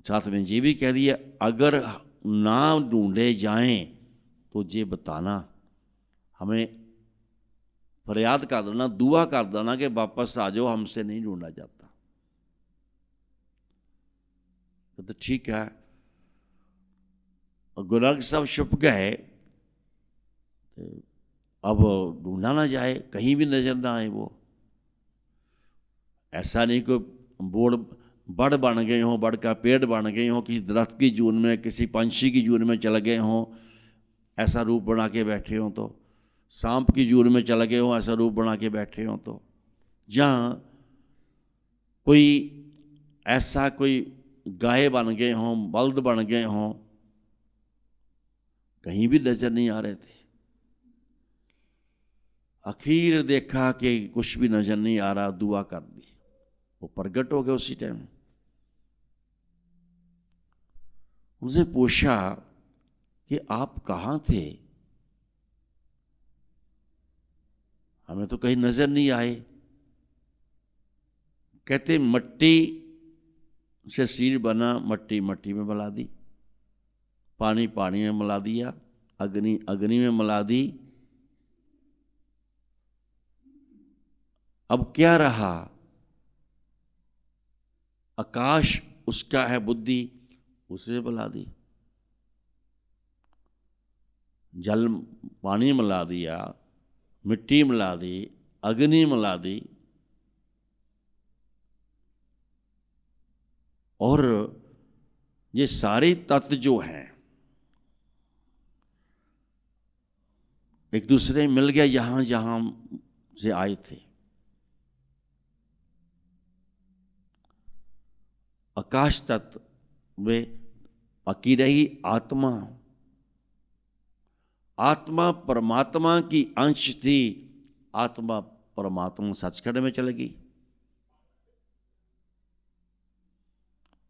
साथ में ये भी कह दिया अगर ना ढूंढे जाएं तो ये बताना, हमें फरियाद कर देना, दुआ कर देना कि वापस आ जाओ, हमसे नहीं ढूंढा जाता। तो ठीक है, गुरु साहब छुप गए, अब ढूंढा ना जाए, कहीं भी नजर ना आए वो। ऐसा नहीं कोई बोर्ड बड़ बन गए हों, बड़ का पेड़ बन गए हों, किसी दरख्त की जून में, किसी पंछी की जून में चले गए हों, ऐसा रूप बना के बैठे हों, तो सांप की जून में चले गए हों, ऐसा रूप बना के बैठे हों, तो जहाँ कोई ऐसा कोई गाय बन गए हों, बल्द बन गए हों, कहीं भी नजर नहीं आ रहे थे। आखिर देखा कि कुछ भी नजर नहीं आ रहा, दुआ कर दी, वो प्रगट हो गए उसी टाइम। उनसे पूछा कि आप कहाँ थे, हमें तो कहीं नजर नहीं आए। कहते मट्टी से शरीर बना, मट्टी मट्टी में मिला दी, पानी पानी में मिला दिया, अग्नि अग्नि में मिला दी, अब क्या रहा? आकाश उसका है, बुद्धि उसे मिला दी, जल पानी मिला दिया, मिट्टी मिला दी, अग्नि मिला दी, और ये सारे तत्व जो हैं एक दूसरे मिल गया, यहां जहां से आए थे। आकाश तत्व में अकी रही आत्मा, आत्मा परमात्मा की अंश थी, आत्मा परमात्मा सचखंड में चल गई।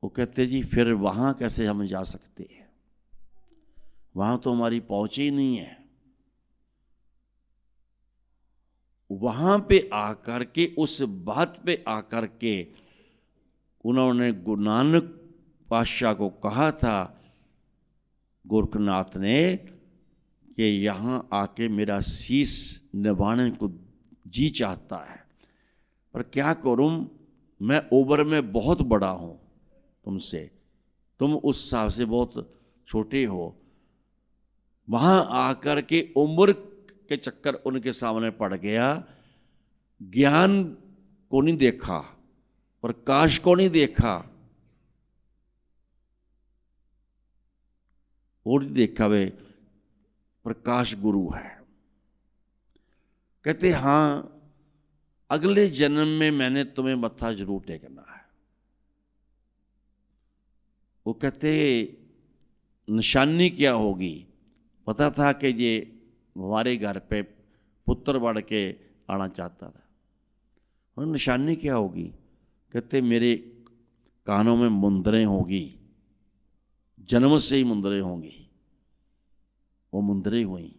वो कहते जी फिर वहां कैसे हम जा सकते हैं, वहां तो हमारी पहुंच ही नहीं है। वहां पे आकर के, उस बात पे आकर के उन्होंने गुरु नानक पातशाह को कहा था, गोरखनाथ ने, कि यहां आके मेरा शीश निभाने को जी चाहता है, पर क्या करूं, मैं उम्र में बहुत बड़ा हूं तुमसे, तुम उस हिसाब से बहुत छोटे हो। वहां आकर के उम्र के चक्कर उनके सामने पड़ गया, ज्ञान को नहीं देखा, प्रकाश को नहीं देखा, और देखा वे प्रकाश गुरु है। कहते हां, अगले जन्म में मैंने तुम्हें मत्था जरूर टेकना है। वो कहते निशानी क्या होगी? पता था कि ये हमारे घर पे पुत्र बढ़ के आना चाहता था, और निशानी क्या होगी? कहते मेरे कानों में मुंदरें होगी, जन्म से ही मुंदरें होंगी। वो मुंदरें हुई,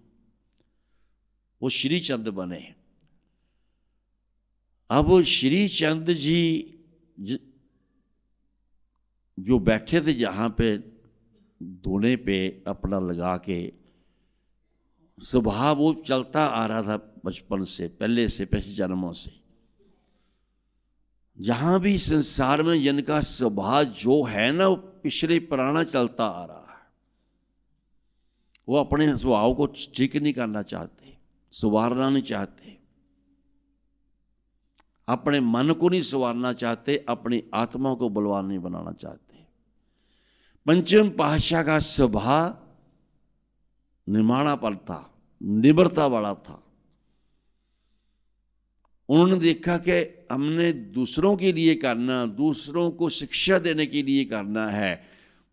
वो श्री चंद बने। अब श्री चंद जी जो बैठे थे जहां पे धोने पे अपना लगा के, स्वभाव वो चलता आ रहा था बचपन से, पहले से, पिछले जन्मों से। जहां भी संसार में जिनका स्वभाव जो है ना, वो पिछले पुराना चलता आ रहा है। वो अपने स्वभाव को ठीक नहीं करना चाहते, सुधारना नहीं चाहते, अपने मन को नहीं संवारना चाहते, अपनी आत्मा को बलवान नहीं बनाना चाहते। पंचम पातशाह का स्वभाव निमाणापन था, निम्रता वाला था। उन्होंने देखा कि हमने दूसरों के लिए करना, दूसरों को शिक्षा देने के लिए करना है,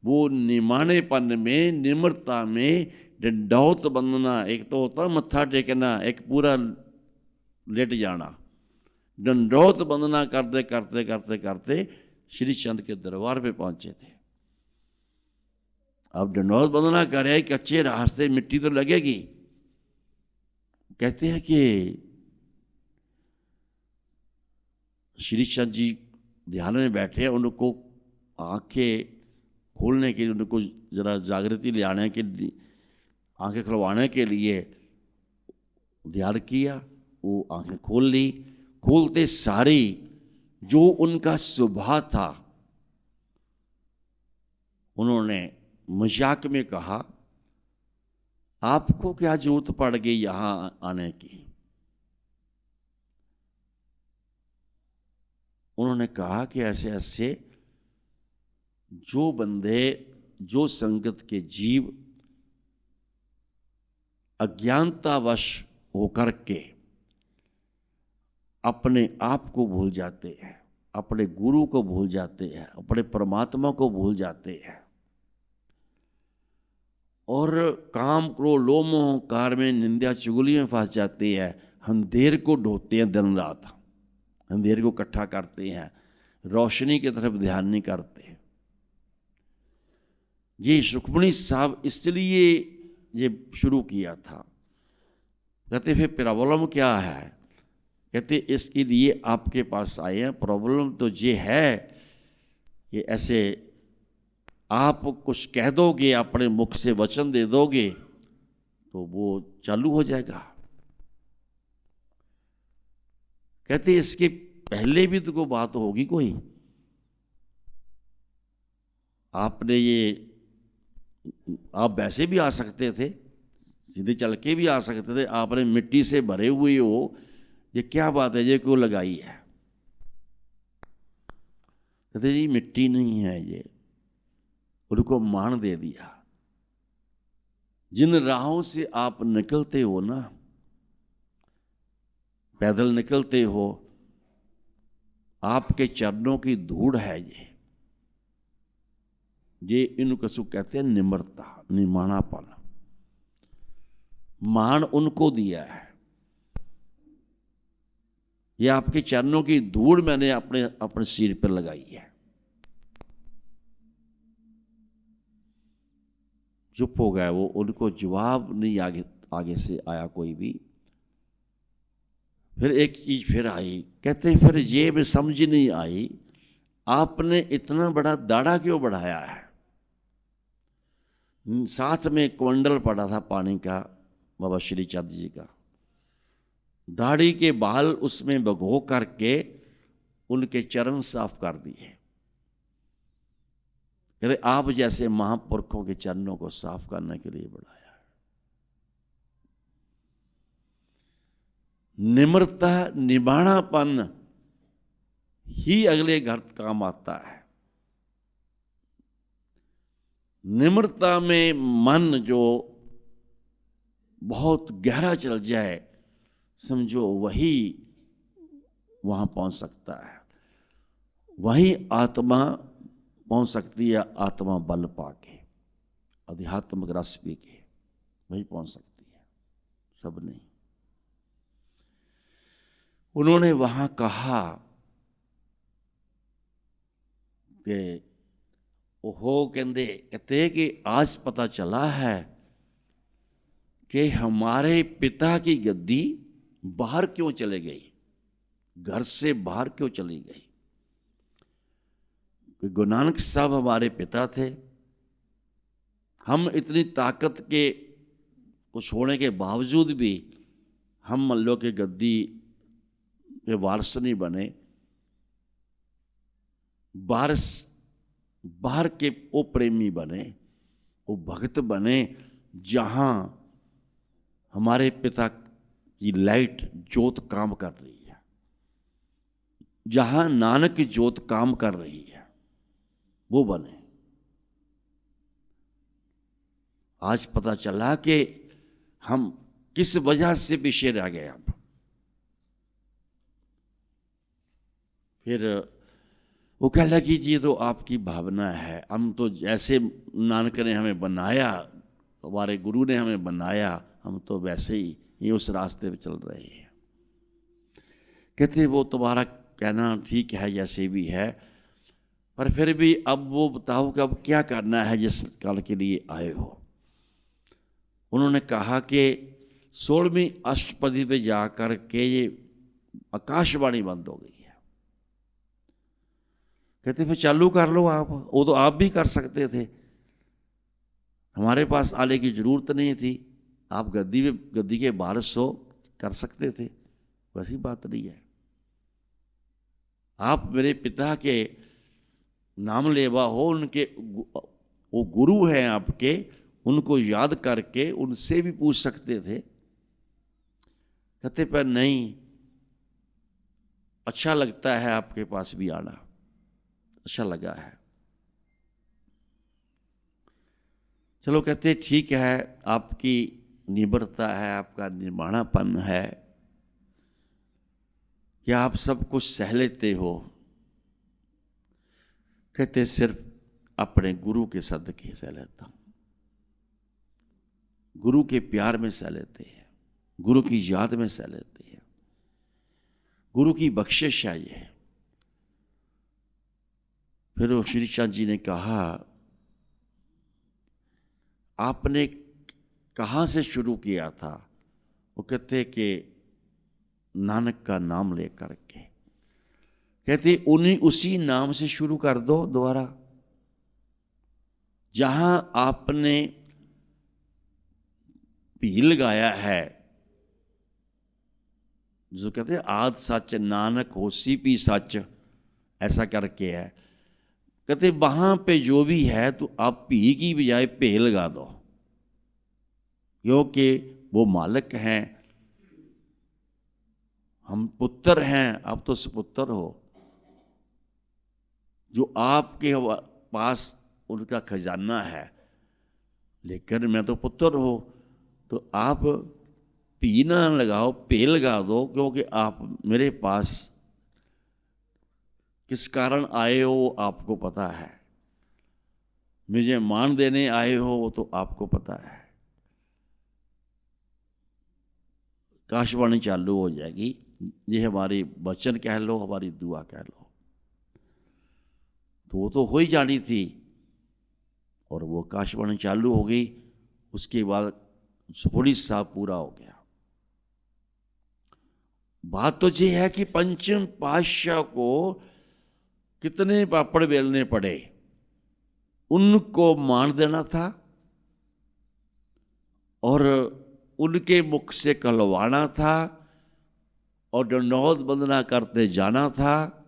वो निमाणेपन में, निम्रता में, डंडौत बंधना, एक तो होता मत्था टेकना, एक पूरा लेट जाना, दंडौत बंदना करते करते करते करते श्री चंद के दरबार पे पहुंचे थे। अब दंडौत बंदना करे, कच्चे रास्ते मिट्टी तो लगेगी। कहते हैं कि श्री चंद जी ध्यान में बैठे, उनको आंखें खोलने के लिए, उनको ज़रा जागृति ले आने के लिए, आंखें खुलवाने के लिए ध्यान किया। वो आंखें खोल ली। खोलते सारी जो उनका स्वभाव था, उन्होंने मजाक में कहा, आपको क्या जरूरत पड़ गई यहां आने की। उन्होंने कहा कि ऐसे ऐसे जो बंदे, जो संगत के जीव अज्ञानतावश होकर के अपने आप को भूल जाते हैं, अपने गुरु को भूल जाते हैं, अपने परमात्मा को भूल जाते हैं और काम क्रोध लोभ मोह कार में निंदा चुगली में फंस जाते हैं, अंधेर को ढोते हैं दिन रात, अंधेर को इकट्ठा करते हैं, रोशनी की तरफ ध्यान नहीं करते। ये सुखमणि साहब इसलिए ये शुरू किया था। कहते फिर प्रॉब्लम क्या है? कहते इसके लिए आपके पास आए हैं। प्रॉब्लम तो ये है कि ऐसे आप कुछ कह दोगे, अपने मुख से वचन दे दोगे तो वो चालू हो जाएगा। कहते इसके पहले भी तो कोई बात होगी कोई। आपने ये, आप वैसे भी आ सकते थे, सीधे चल के भी आ सकते थे, आपने मिट्टी से भरे हुए हो, ये क्या बात है, ये क्यों लगाई है? कहते जी मिट्टी नहीं है ये, उनको मान दे दिया। जिन राहों से आप निकलते हो ना, पैदल निकलते हो, आपके चरणों की धूड़ है ये इनको कहते हैं निम्रता, निमाणापन। मान उनको दिया है। ये आपके चरणों की धूड़ मैंने अपने अपने सिर पर लगाई है। चुप हो गए वो, उनको जवाब नहीं आगे से आया कोई भी। फिर एक चीज फिर आई। कहते फिर ये भी समझ नहीं आई, आपने इतना बड़ा दाढ़ा क्यों बढ़ाया है? साथ में क्वंडल पड़ा था पानी का, बाबा श्री चंद जी का। दाढ़ी के बाल उसमें भगो करके उनके चरण साफ कर दिए। अरे आप जैसे महापुरुषों के चरणों को साफ करने के लिए बढ़ाया। निम्रता, निभानापन ही अगले घर काम आता है। निम्रता में मन जो बहुत गहरा चल जाए, समझो वही वहां पहुंच सकता है। वही आत्मा पहुंच सकती है। आत्मा बल पाके, आध्यात्मिक रस पी के वही पहुंच सकती है, सब नहीं। उन्होंने वहां कहा कि ओहो, कहते कि आज पता चला है कि हमारे पिता की गद्दी बाहर क्यों चले गई, घर से बाहर क्यों चली गई। गुरु नानक साहब हमारे पिता थे। हम इतनी ताकत के कुछ होने के बावजूद भी हम मल्लों के गद्दी के वारस नहीं बने। वारस बाहर के वो प्रेमी बने, वो भक्त बने, जहां हमारे पिता की लाइट ज्योत काम कर रही है, जहां नानक की ज्योत काम कर रही है, वो बने। आज पता चला कि हम किस वजह से पीछे रह गए। अब फिर वो कह लगी जी तो आपकी भावना है, हम तो जैसे नानक ने हमें बनाया, हमारे गुरु ने हमें बनाया, हम तो वैसे ही उस रास्ते पे चल रहे हैं। कहते वो तुम्हारा कहना ठीक है, जैसे भी है, पर फिर भी अब वो बताओ कि अब क्या करना है जिस काल के लिए आए हो। उन्होंने कहा कि 16वीं अष्टपदी पे जाकर के ये आकाशवाणी बंद हो गई है। कहते फिर चालू कर लो आप, वो तो आप भी कर सकते थे, हमारे पास आने की जरूरत नहीं थी, आप गद्दी के बाहर सो कर सकते थे। वैसी बात नहीं है। आप मेरे पिता के नाम लेवा हो, उनके वो गुरु हैं आपके, उनको याद करके उनसे भी पूछ सकते थे। कहते पर नहीं, अच्छा लगता है आपके पास भी आना, अच्छा लगा है। चलो कहते ठीक है, आपकी निबरता है, आपका निर्माणापन है कि आप सब कुछ सह लेते हो। कहते सिर्फ अपने गुरु के सदके सह लेता हूं, गुरु के प्यार में सह लेते हैं, गुरु की याद में सह लेते हैं, गुरु की बख्शिश है ये। फिर वो श्री चंद जी ने कहा, आपने कहाँ से शुरू किया था? वो कहते कि नानक का नाम लेकर के। कहते उसी नाम से शुरू कर दो दोबारा, जहां आपने भी लगाया है, जो कहते हैं आद सच नानक होसी भी सच, ऐसा करके है। कहते वहां पे जो भी है तो आप भी की बजाय पे लगा दो, क्योंकि वो मालिक हैं, हम पुत्र हैं, आप तो सुपुत्र हो। जो आपके पास उनका खजाना है, लेकिन मैं तो पुत्र हो, तो आप पी ना लगाओ, पे लगा दो, क्योंकि आप मेरे पास किस कारण आए हो वो आपको पता है, मुझे मान देने आए हो वो तो आपको पता है। काशवाणी चालू हो जाएगी, ये हमारी वचन कह लो, हमारी दुआ कह लो, तो वो तो हो ही जानी थी। और वो काशवाणी चालू हो गई, उसके बाद सुपुड़ी साहब पूरा हो गया। बात तो ये है कि पंचम पातशाह को कितने पापड़ बेलने पड़े, उनको मान देना था और उनके मुख से कहलवाना था और दंडौत वंदना करते जाना था।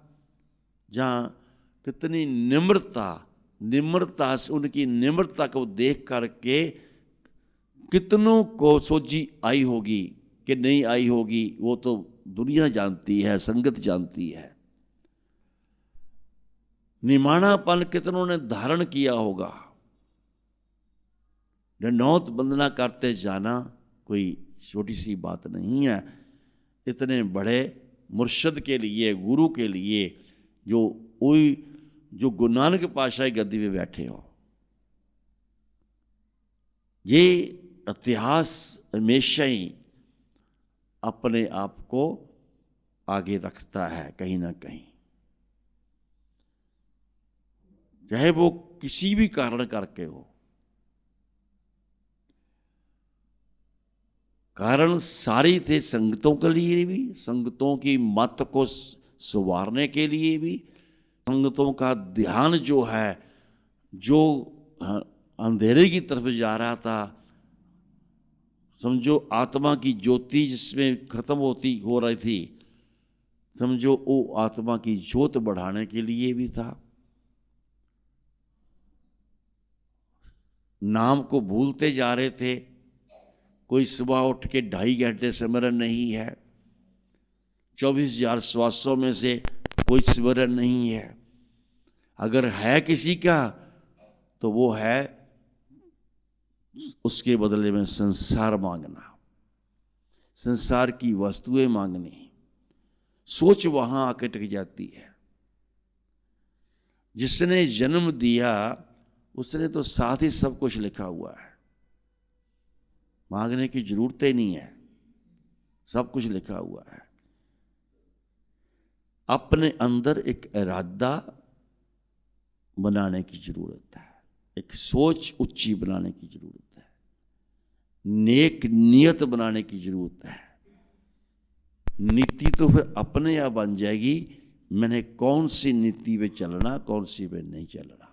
जहाँ कितनी निम्रता से, उनकी निम्रता को देख करके कितनों को सोची आई होगी कि नहीं आई होगी, वो तो दुनिया जानती है, संगत जानती है। निमाणापन कितनों ने धारण किया होगा। दंडौत वंदना करते जाना कोई छोटी सी बात नहीं है। इतने बड़े मुर्शद के लिए, गुरु के लिए, जो गुरु नानक पातशाही गद्दी पे बैठे हो, ये इतिहास हमेशा ही अपने आप को आगे रखता है कहीं ना कहीं, चाहे वो किसी भी कारण करके हो। कारण सारी थे संगतों के लिए भी, संगतों की मत को सुधारने के लिए भी, संगतों का ध्यान जो है, जो अंधेरे की तरफ जा रहा था, समझो आत्मा की ज्योति जिसमें खत्म हो रही थी, समझो वो आत्मा की ज्योत बढ़ाने के लिए भी था। नाम को भूलते जा रहे थे, कोई सुबह उठ के 2.5 घंटे सिमरन नहीं है, 24,000 श्वासों में से कोई सिमरन नहीं है। अगर है किसी का तो वो है उसके बदले में संसार मांगना, संसार की वस्तुएं मांगनी। सोच वहां आके टिक जाती है। जिसने जन्म दिया उसने तो साथ ही सब कुछ लिखा हुआ है, मांगने की जरूरत ही नहीं है, सब कुछ लिखा हुआ है। अपने अंदर एक इरादा बनाने की जरूरत है, एक सोच ऊंची बनाने की जरूरत है, नेक नियत बनाने की जरूरत है। नीति तो फिर अपने आप बन जाएगी, मैंने कौन सी नीति पे चलना, कौन सी पे नहीं चलना।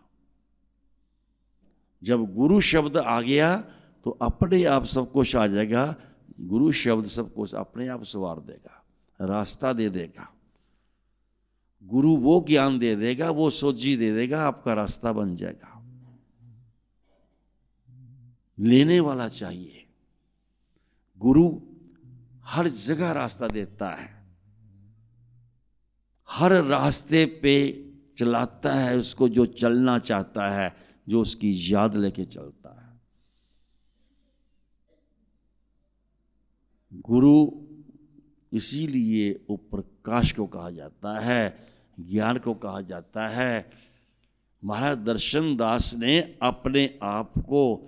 जब गुरु शब्द आ गया तो अपने आप सब कुछ आ जाएगा। गुरु शब्द सब कुछ अपने आप संवार देगा, रास्ता दे देगा। गुरु वो ज्ञान दे देगा, वो सोझी दे देगा, आपका रास्ता बन जाएगा। लेने वाला चाहिए। गुरु हर जगह रास्ता देता है, हर रास्ते पे चलाता है उसको जो चलना चाहता है, जो उसकी याद लेके चलता है। गुरु इसीलिए वो प्रकाश को कहा जाता है, ज्ञान को कहा जाता है। महाराज दर्शन दास ने अपने आप को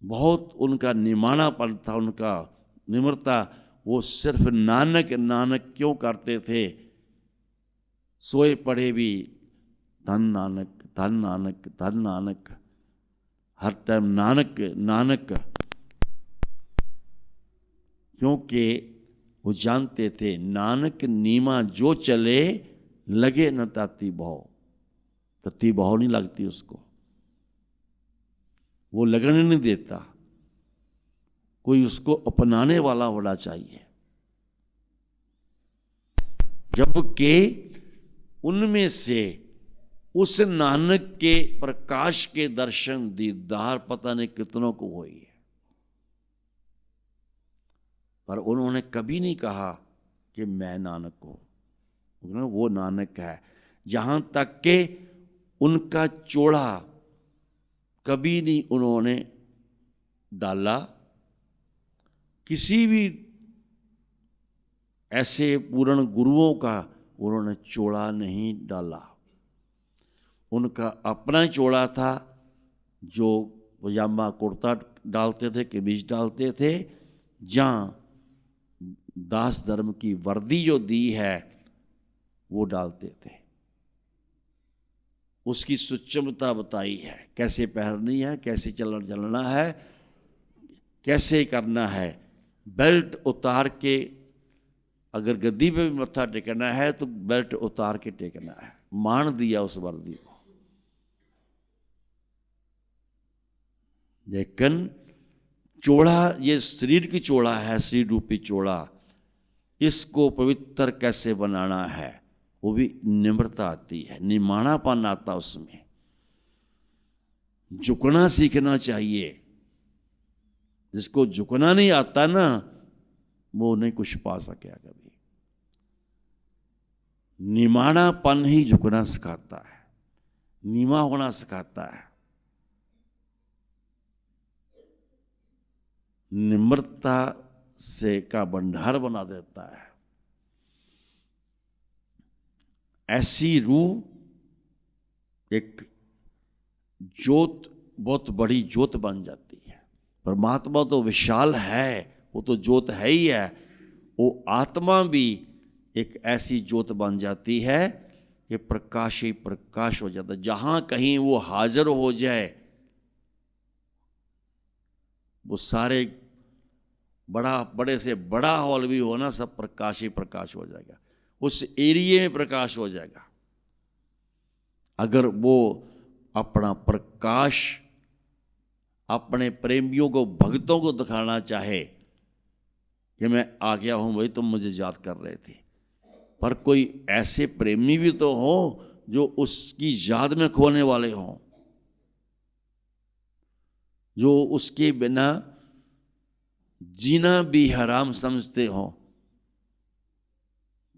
बहुत, उनका निमाणापन था, उनका निम्रता, वो सिर्फ नानक नानक क्यों करते थे। सोए पड़े भी धन नानक धन नानक धन नानक, हर टाइम नानक नानक, क्योंकि वो जानते थे नानक नीमा जो चले लगे न ताती भाव। तती भाव नहीं लगती उसको, वो लगने नहीं देता। कोई उसको अपनाने वाला होना चाहिए। जबकि उनमें से उस नानक के प्रकाश के दर्शन दीदार पता नहीं कितनों को हुई है, पर उन्होंने कभी नहीं कहा कि मैं नानक हूं। वो नानक है। जहां तक के उनका चोला कभी नहीं उन्होंने डाला। किसी भी ऐसे पूर्ण गुरुओं का उन्होंने चोला नहीं डाला। उनका अपना चोला था, जो पजामा कुर्ता डालते थे, कमीज डालते थे। जहां दास धर्म की वर्दी जो दी है वो डालते थे। उसकी सूक्ष्मता बताई है, कैसे पहननी है, कैसे चलना है, कैसे करना है। बेल्ट उतार के अगर गद्दी पे भी मत्था टेकना है तो बेल्ट उतार के टेकना है। मान दिया उस वर्दी को। लेकिन चोड़ा, ये शरीर की चोड़ा है, शरीर रूपी चोड़ा, इसको पवित्र कैसे बनाना है, वो भी निम्रता आती है, निमाणापन आता उसमें। झुकना सीखना चाहिए। जिसको झुकना नहीं आता ना, वो नहीं कुछ पा सकेगा कभी। निमाणापन ही झुकना सिखाता है, नीमा होना सिखाता है। निम्रता से का भंडार बना देता है। ऐसी रूह एक ज्योत, बहुत बड़ी ज्योत बन जाती है। परमात्मा तो विशाल है, वो तो ज्योत है ही है। वो आत्मा भी एक ऐसी ज्योत बन जाती है कि प्रकाश ही प्रकाश हो जाता है। जहां कहीं वो हाजिर हो जाए, वो सारे बड़े से बड़ा हॉल भी हो ना, सब प्रकाश ही प्रकाश हो जाएगा। उस एरिया में प्रकाश हो जाएगा। अगर वो अपना प्रकाश अपने प्रेमियों को, भक्तों को दिखाना चाहे कि मैं आ गया हूं भाई, तुम मुझे याद कर रहे थे, पर कोई ऐसे प्रेमी भी तो हो जो उसकी याद में खोने वाले हों, जो उसके बिना जीना भी हराम समझते हो।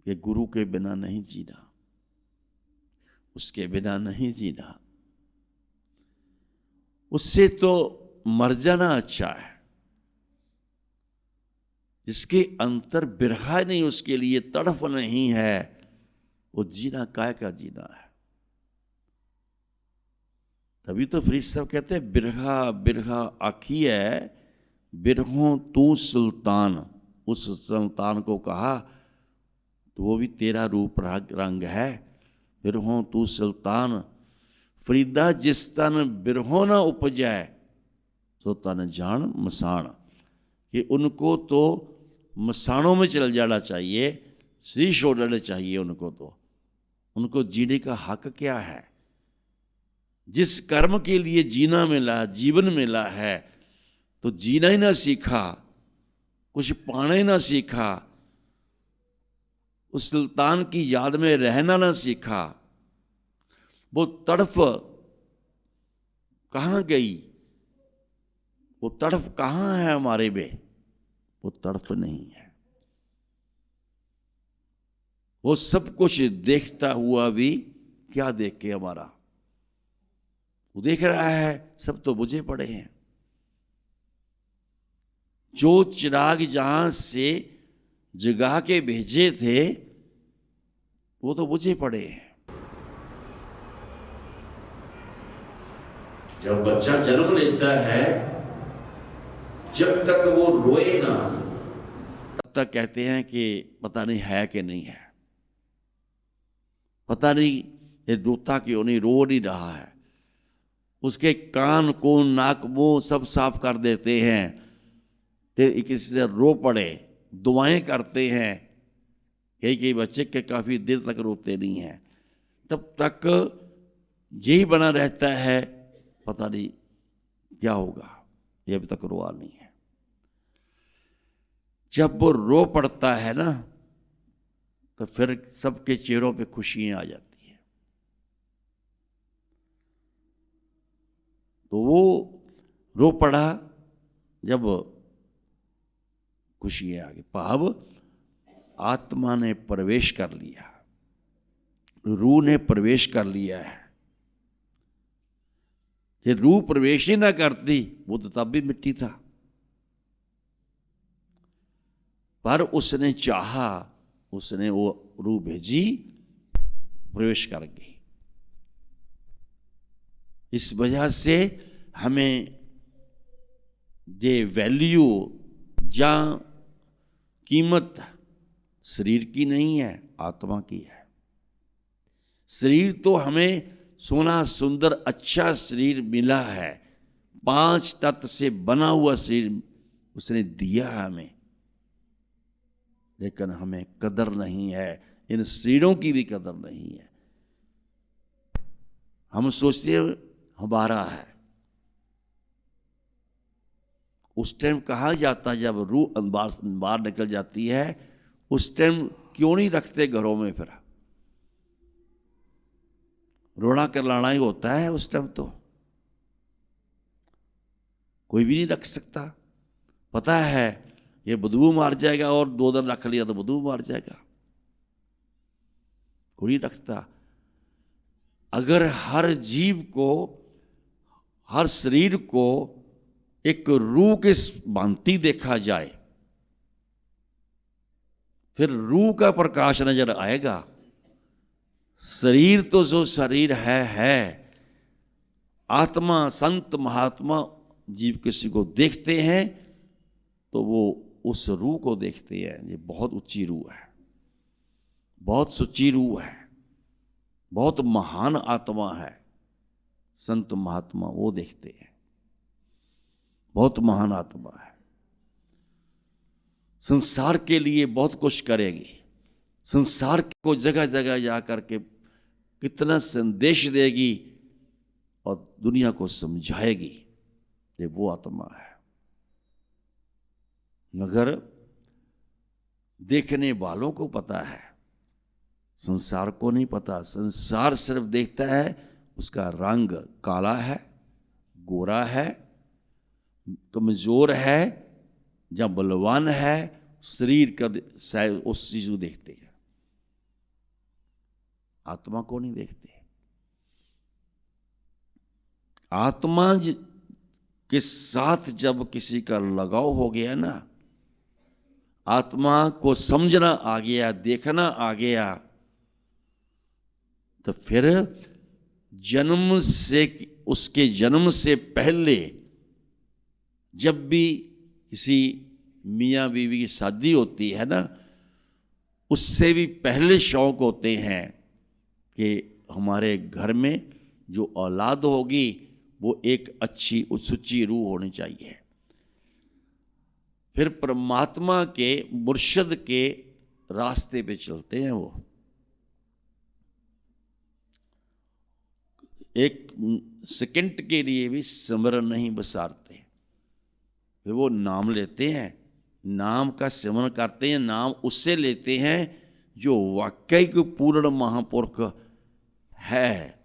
कि गुरु के बिना नहीं जीना, उसके बिना नहीं जीना, उससे तो मर जाना अच्छा है। जिसके अंतर बिरहा नहीं, उसके लिए तड़फ नहीं है, वो जीना काय का जीना है। तभी तो फरीद साहब कहते हैं बिरहा बिरहा आखी है, बिरहों तू सुल्तान। उस सुल्तान को कहा तो वो भी तेरा रूप रंग है। बिरहों तू सुल्तान, फरीदा जिस तन बिरहों न उपजै, तो तन जान मसान। कि उनको तो मसानों में चल जाना चाहिए, शरीर छोड़ देने चाहिए उनको। तो उनको जीने का हक क्या है? जिस कर्म के लिए जीना मिला, जीवन मिला है, तो जीना ही ना सीखा, कुछ पाना ही ना सीखा, उस सुल्तान की याद में रहना ना सीखा, वो तड़फ कहाँ गई? वो तड़फ कहाँ है हमारे में? वो तड़फ नहीं है। वो सब कुछ देखता हुआ भी क्या देख के हमारा, वो देख रहा है सब तो बुझे पड़े हैं। जो चिराग जहां से जगा के भेजे थे वो तो बुझे पड़े हैं। जब बच्चा जन्म लेता है, जब तक वो रोए ना, तब तक कहते हैं कि पता नहीं है कि नहीं है, पता नहीं ये रोता क्यों नहीं, रो नहीं रहा है। उसके कान को, नाक, मुंह सब साफ कर देते हैं, तो किसी से रो पड़े, दुआएं करते हैं। कई बच्चे के काफी देर तक रोते नहीं हैं, तब तक यही बना रहता है, पता नहीं क्या होगा, ये अभी तक रोआ नहीं है। जब वो रो पड़ता है ना, तो फिर सबके चेहरों पे खुशियां आ जाती हैं। तो वो रो पड़ा जब खुशियां आ गई। भाव आत्मा ने प्रवेश कर लिया, रूह ने प्रवेश कर लिया है। ये रूह प्रवेश ही ना करती, वो तो तब भी मिट्टी था। पर उसने चाहा, उसने वो रूह भेजी, प्रवेश कर गई। इस वजह से हमें ये वैल्यू या कीमत शरीर की नहीं है, आत्मा की है। शरीर तो हमें सोना सुंदर अच्छा शरीर मिला है, 5 तत्व से बना हुआ शरीर उसने दिया है हमें, लेकिन हमें कदर नहीं है, इन शरीरों की भी कदर नहीं है। हम सोचते हैं हमारा है। उस टाइम कहा जाता है जब रूह बाहर निकल जाती है, उस टाइम क्यों नहीं रखते घरों में? फिर रोना करलाना ही होता है उस टाइम, तो कोई भी नहीं रख सकता। पता है ये बदबू मार जाएगा, और 2 दिन रख लिया तो बदबू मार जाएगा, कोई नहीं रखता। अगर हर जीव को, हर शरीर को एक रूह के भांति देखा जाए, फिर रूह का प्रकाश नजर आएगा। शरीर तो जो शरीर है, आत्मा, संत महात्मा जीव किसी को देखते हैं तो वो उस रूह को देखते हैं। ये बहुत ऊंची रूह है, बहुत सच्ची रूह है, बहुत महान आत्मा है। संत महात्मा वो देखते हैं, बहुत महान आत्मा है, संसार के लिए बहुत कुछ करेगी, संसार को जगह जगह जा करके कितना संदेश देगी और दुनिया को समझाएगी। ये वो आत्मा है, मगर देखने वालों को पता है, संसार को नहीं पता। संसार सिर्फ देखता है उसका रंग काला है, गोरा है, कमजोर है या बलवान है, शरीर का उस चीज को देखते हैं, आत्मा को नहीं देखते। आत्मा के साथ जब किसी का लगाव हो गया ना, आत्मा को समझना आ गया, देखना आ गया, तो फिर जन्म से, उसके जन्म से पहले जब भी किसी मियाँ बीवी की शादी होती है ना, उससे भी पहले शौक होते हैं कि हमारे घर में जो औलाद होगी वो एक अच्छी सुच्ची रूह होनी चाहिए। फिर परमात्मा के, मुर्शद के रास्ते पे चलते हैं, वो एक सेकंड के लिए भी सिमरन नहीं बसारते। फिर वो नाम लेते हैं, नाम का सिमरन करते हैं। नाम उससे लेते हैं जो वाकई को पूर्ण महापुरुष है,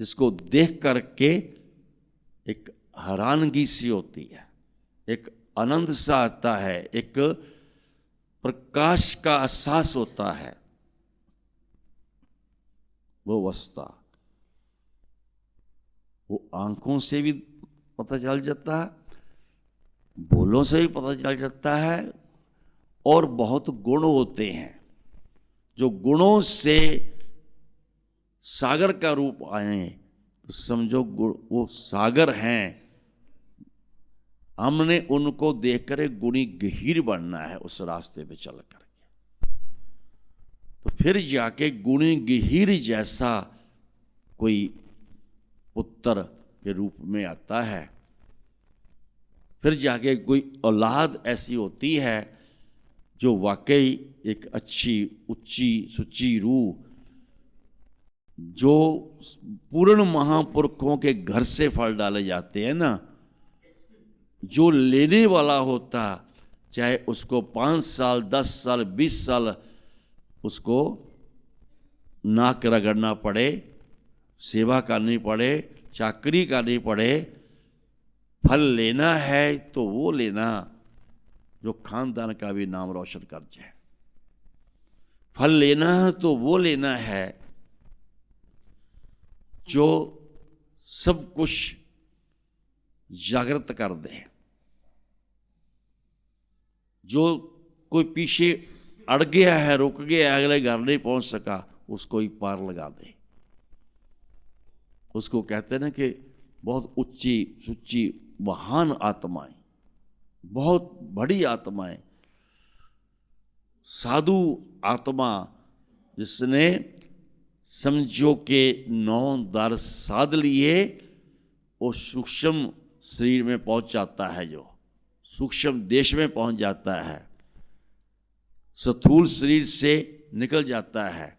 जिसको देख करके एक हैरानगी सी होती है, एक आनंद सा आता है, एक प्रकाश का एहसास होता है। वो अवस्था वो आंखों से भी पता चल जाता है, बोलों से भी पता चल जाता है। और बहुत गुण होते हैं, जो गुणों से सागर का रूप आए तो समझो वो सागर हैं। हमने उनको देखकर एक गुणी गहीर बनना है उस रास्ते पे चल करके, तो फिर जाके गुणी गहीर जैसा कोई पुत्र के रूप में आता है। फिर जाके कोई औलाद ऐसी होती है जो वाकई एक अच्छी उच्ची सुच्ची रूह, जो पूर्ण महापुरुषों के घर से फल डाले जाते हैं ना, जो लेने वाला होता, चाहे उसको 5 साल 10 साल 20 साल उसको नाक रगड़ना पड़े, सेवा करनी पड़े, चाकरी करनी पड़े, फल लेना है तो वो लेना जो खानदान का भी नाम रोशन कर जाए। फल लेना है तो वो लेना है जो सब कुछ जागृत कर दे। जो कोई पीछे अड़ गया है, रुक गया, अगले घर नहीं पहुंच सका, उसको ही पार लगा दे। उसको कहते हैं ना कि बहुत उच्ची सुच्ची महान आत्माएं, बहुत बड़ी आत्माएं, साधु आत्मा जिसने समझो के 9 दर साध लिए, वो सूक्ष्म शरीर में पहुंच जाता है, जो सूक्ष्म देश में पहुंच जाता है, स्थूल शरीर से निकल जाता है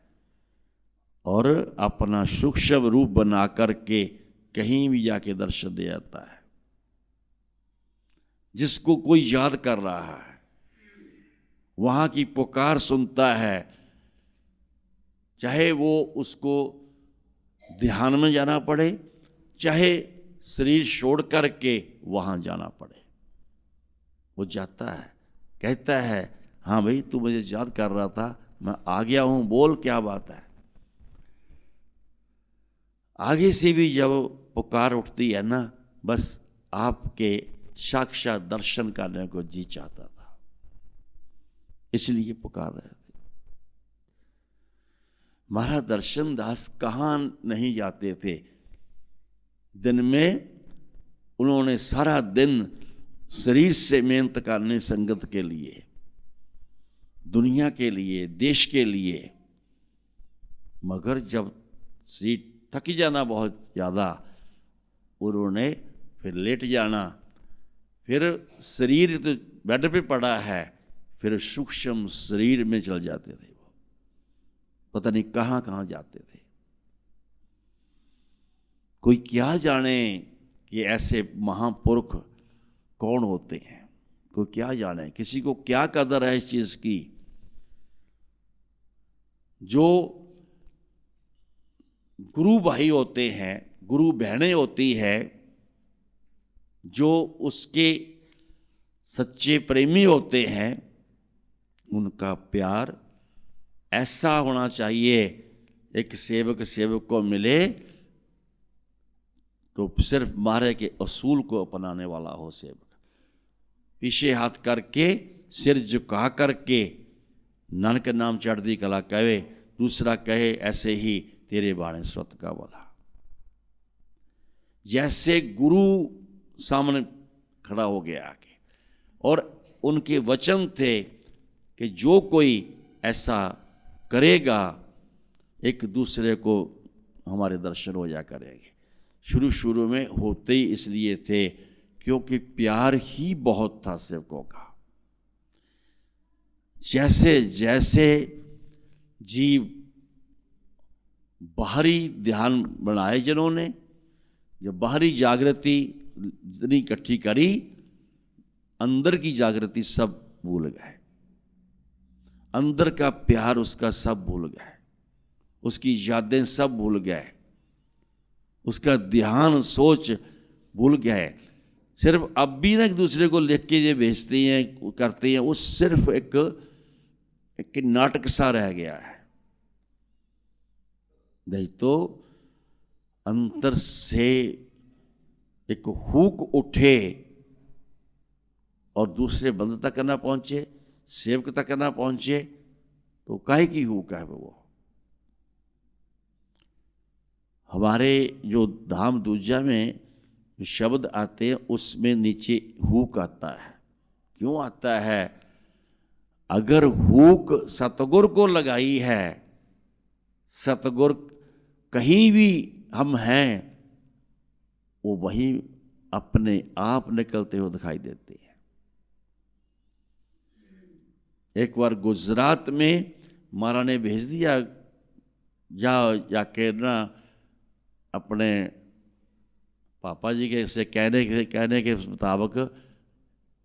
और अपना सूक्ष्म रूप बना करके कहीं भी जाके दर्शन दे जाता है। जिसको कोई याद कर रहा है वहां की पुकार सुनता है, चाहे वो उसको ध्यान में जाना पड़े, चाहे शरीर छोड़ करके वहां जाना पड़े, वो जाता है, कहता है हाँ भाई तू मुझे याद कर रहा था, मैं आ गया हूं, बोल क्या बात है। आगे से भी जब पुकार उठती है ना, बस आपके साक्षात दर्शन करने को जी चाहता था, इसलिए पुकार रहे थे। महाराज दर्शन दास कहाँ नहीं जाते थे। दिन में उन्होंने सारा दिन शरीर से मेहनत करने, संगत के लिए, दुनिया के लिए, देश के लिए, मगर जब शरीर थक जाना बहुत ज़्यादा, उन्होंने फिर लेट जाना। फिर शरीर तो बेड पे पड़ा है, फिर सूक्ष्म शरीर में चल जाते थे। वो पता नहीं कहाँ कहाँ जाते थे। कोई क्या जाने कि ऐसे महापुरुष कौन होते हैं, कोई क्या जाने, किसी को क्या कदर है इस चीज की। जो गुरु भाई होते हैं, गुरु बहनें होती है, जो उसके सच्चे प्रेमी होते हैं, उनका प्यार ऐसा होना चाहिए। एक सेवक सेवक को मिले तो सिर्फ मारे के असूल को अपनाने वाला हो सेवक, पीछे हाथ करके सिर झुका करके नानक नाम चढ़ती कला कहे, दूसरा कहे ऐसे ही तेरे बाणे स्वत का बोला। जैसे गुरु सामने खड़ा हो गया आके, और उनके वचन थे कि जो कोई ऐसा करेगा एक दूसरे को हमारे दर्शन हो जा करेंगे। शुरू शुरू में होते ही इसलिए थे क्योंकि प्यार ही बहुत था सेवकों का। जैसे जैसे जीव बाहरी ध्यान बनाए जिन्होंने, जब बाहरी जागृति जितनी इकट्ठी करी, अंदर की जागृति सब भूल गए, अंदर का प्यार उसका सब भूल गए, उसकी यादें सब भूल गए, उसका ध्यान सोच भूल गए। सिर्फ अब भी ना एक दूसरे को लिख के ये भेजते हैं करते हैं, वो सिर्फ एक नाटक सा रह गया है। नहीं तो अंतर से एक हुक उठे और दूसरे बंद तक ना पहुंचे, सेवक तक ना पहुंचे, तो काहे की हुक है वो। हमारे जो धाम दूजा में शब्द आते हैं उसमें नीचे हुक आता है। क्यों आता है? अगर हुक सतगुर को लगाई है, सतगुर कहीं भी हम हैं, वो वहीं अपने आप निकलते हुए दिखाई देते हैं। एक बार गुजरात में महाराज ने भेज दिया, या कहना अपने पापा जी के से कहने के मुताबिक,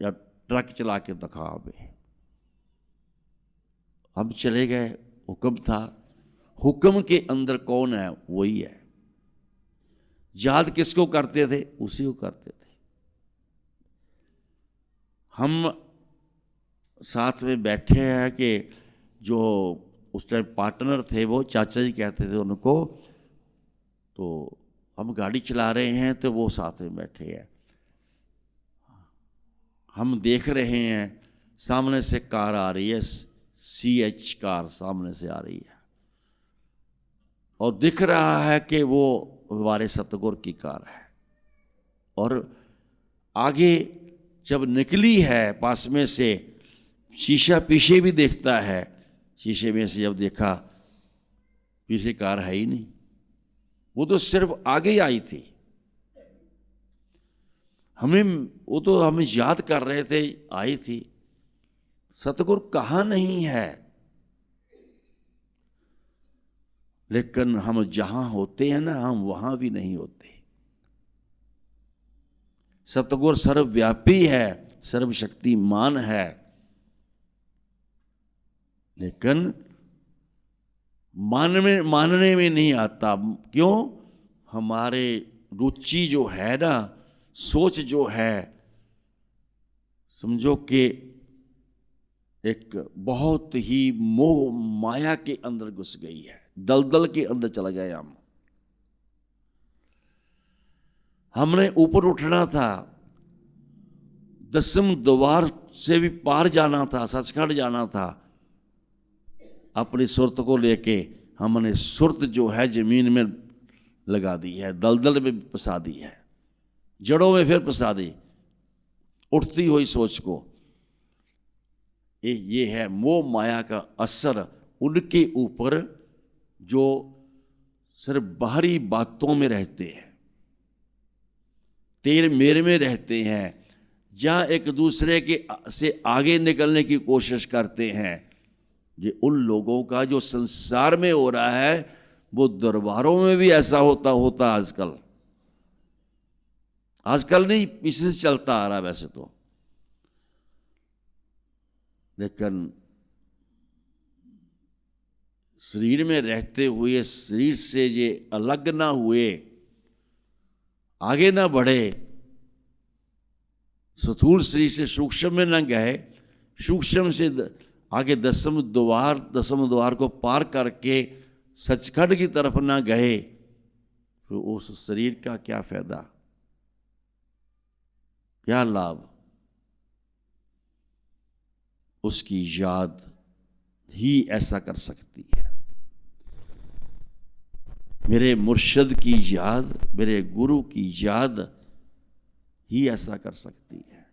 या ट्रक चला के दिखा हमें। हम चले गए, हुक्म था। हुक्म के अंदर कौन है? वही है। याद किसको करते थे? उसी को करते थे। हम साथ में बैठे हैं कि जो उस टाइम पार्टनर थे वो चाचा जी कहते थे उनको, तो हम गाड़ी चला रहे हैं तो वो साथ में बैठे हैं। हम देख रहे हैं सामने से कार आ रही है, CH कार सामने से आ रही है, और दिख रहा है कि वो हमारे सतगुर की कार है। और आगे जब निकली है पास में से, शीशा पीछे भी देखता है, शीशे में से जब देखा पीछे कार है ही नहीं, वो तो सिर्फ आगे ही आई थी। वो तो हमें याद कर रहे थे, आई थी। सतगुर कहाँ नहीं है, लेकिन हम जहां होते हैं ना, हम वहां भी नहीं होते। सतगुर सर्वव्यापी है, सर्वशक्तिमान है, लेकिन मानने में नहीं आता। क्यों? हमारे रुचि जो है ना, सोच जो है, समझो कि एक बहुत ही मोह माया के अंदर घुस गई है, दलदल के अंदर चला गए हम। हमने ऊपर उठना था, 10वें द्वार से भी पार जाना था, सचखंड जाना था। अपनी सुरत को लेके हमने सुरत जो है जमीन में लगा दी है, दलदल में फंसा दी है, जड़ों में फिर फंसा दी उठती हुई सोच को। ये है मोह माया का असर उनके ऊपर, जो सिर्फ बाहरी बातों में रहते हैं, तेरे मेरे में रहते हैं, जहां एक दूसरे के से आगे निकलने की कोशिश करते हैं। ये उन लोगों का जो संसार में हो रहा है, वो दरबारों में भी ऐसा होता आजकल नहीं, पीछे से चलता आ रहा वैसे तो। लेकिन शरीर में रहते हुए शरीर से ये अलग ना हुए, आगे ना बढ़े, स्थूल शरीर से सूक्ष्म में ना गए, सूक्ष्म से आगे 10वें द्वार को पार करके सचखंड की तरफ ना गए, तो उस शरीर का क्या फायदा, क्या लाभ? उसकी याद ही ऐसा कर सकती है। मेरे मुर्शिद की याद, मेरे गुरु की याद ही ऐसा कर सकती है।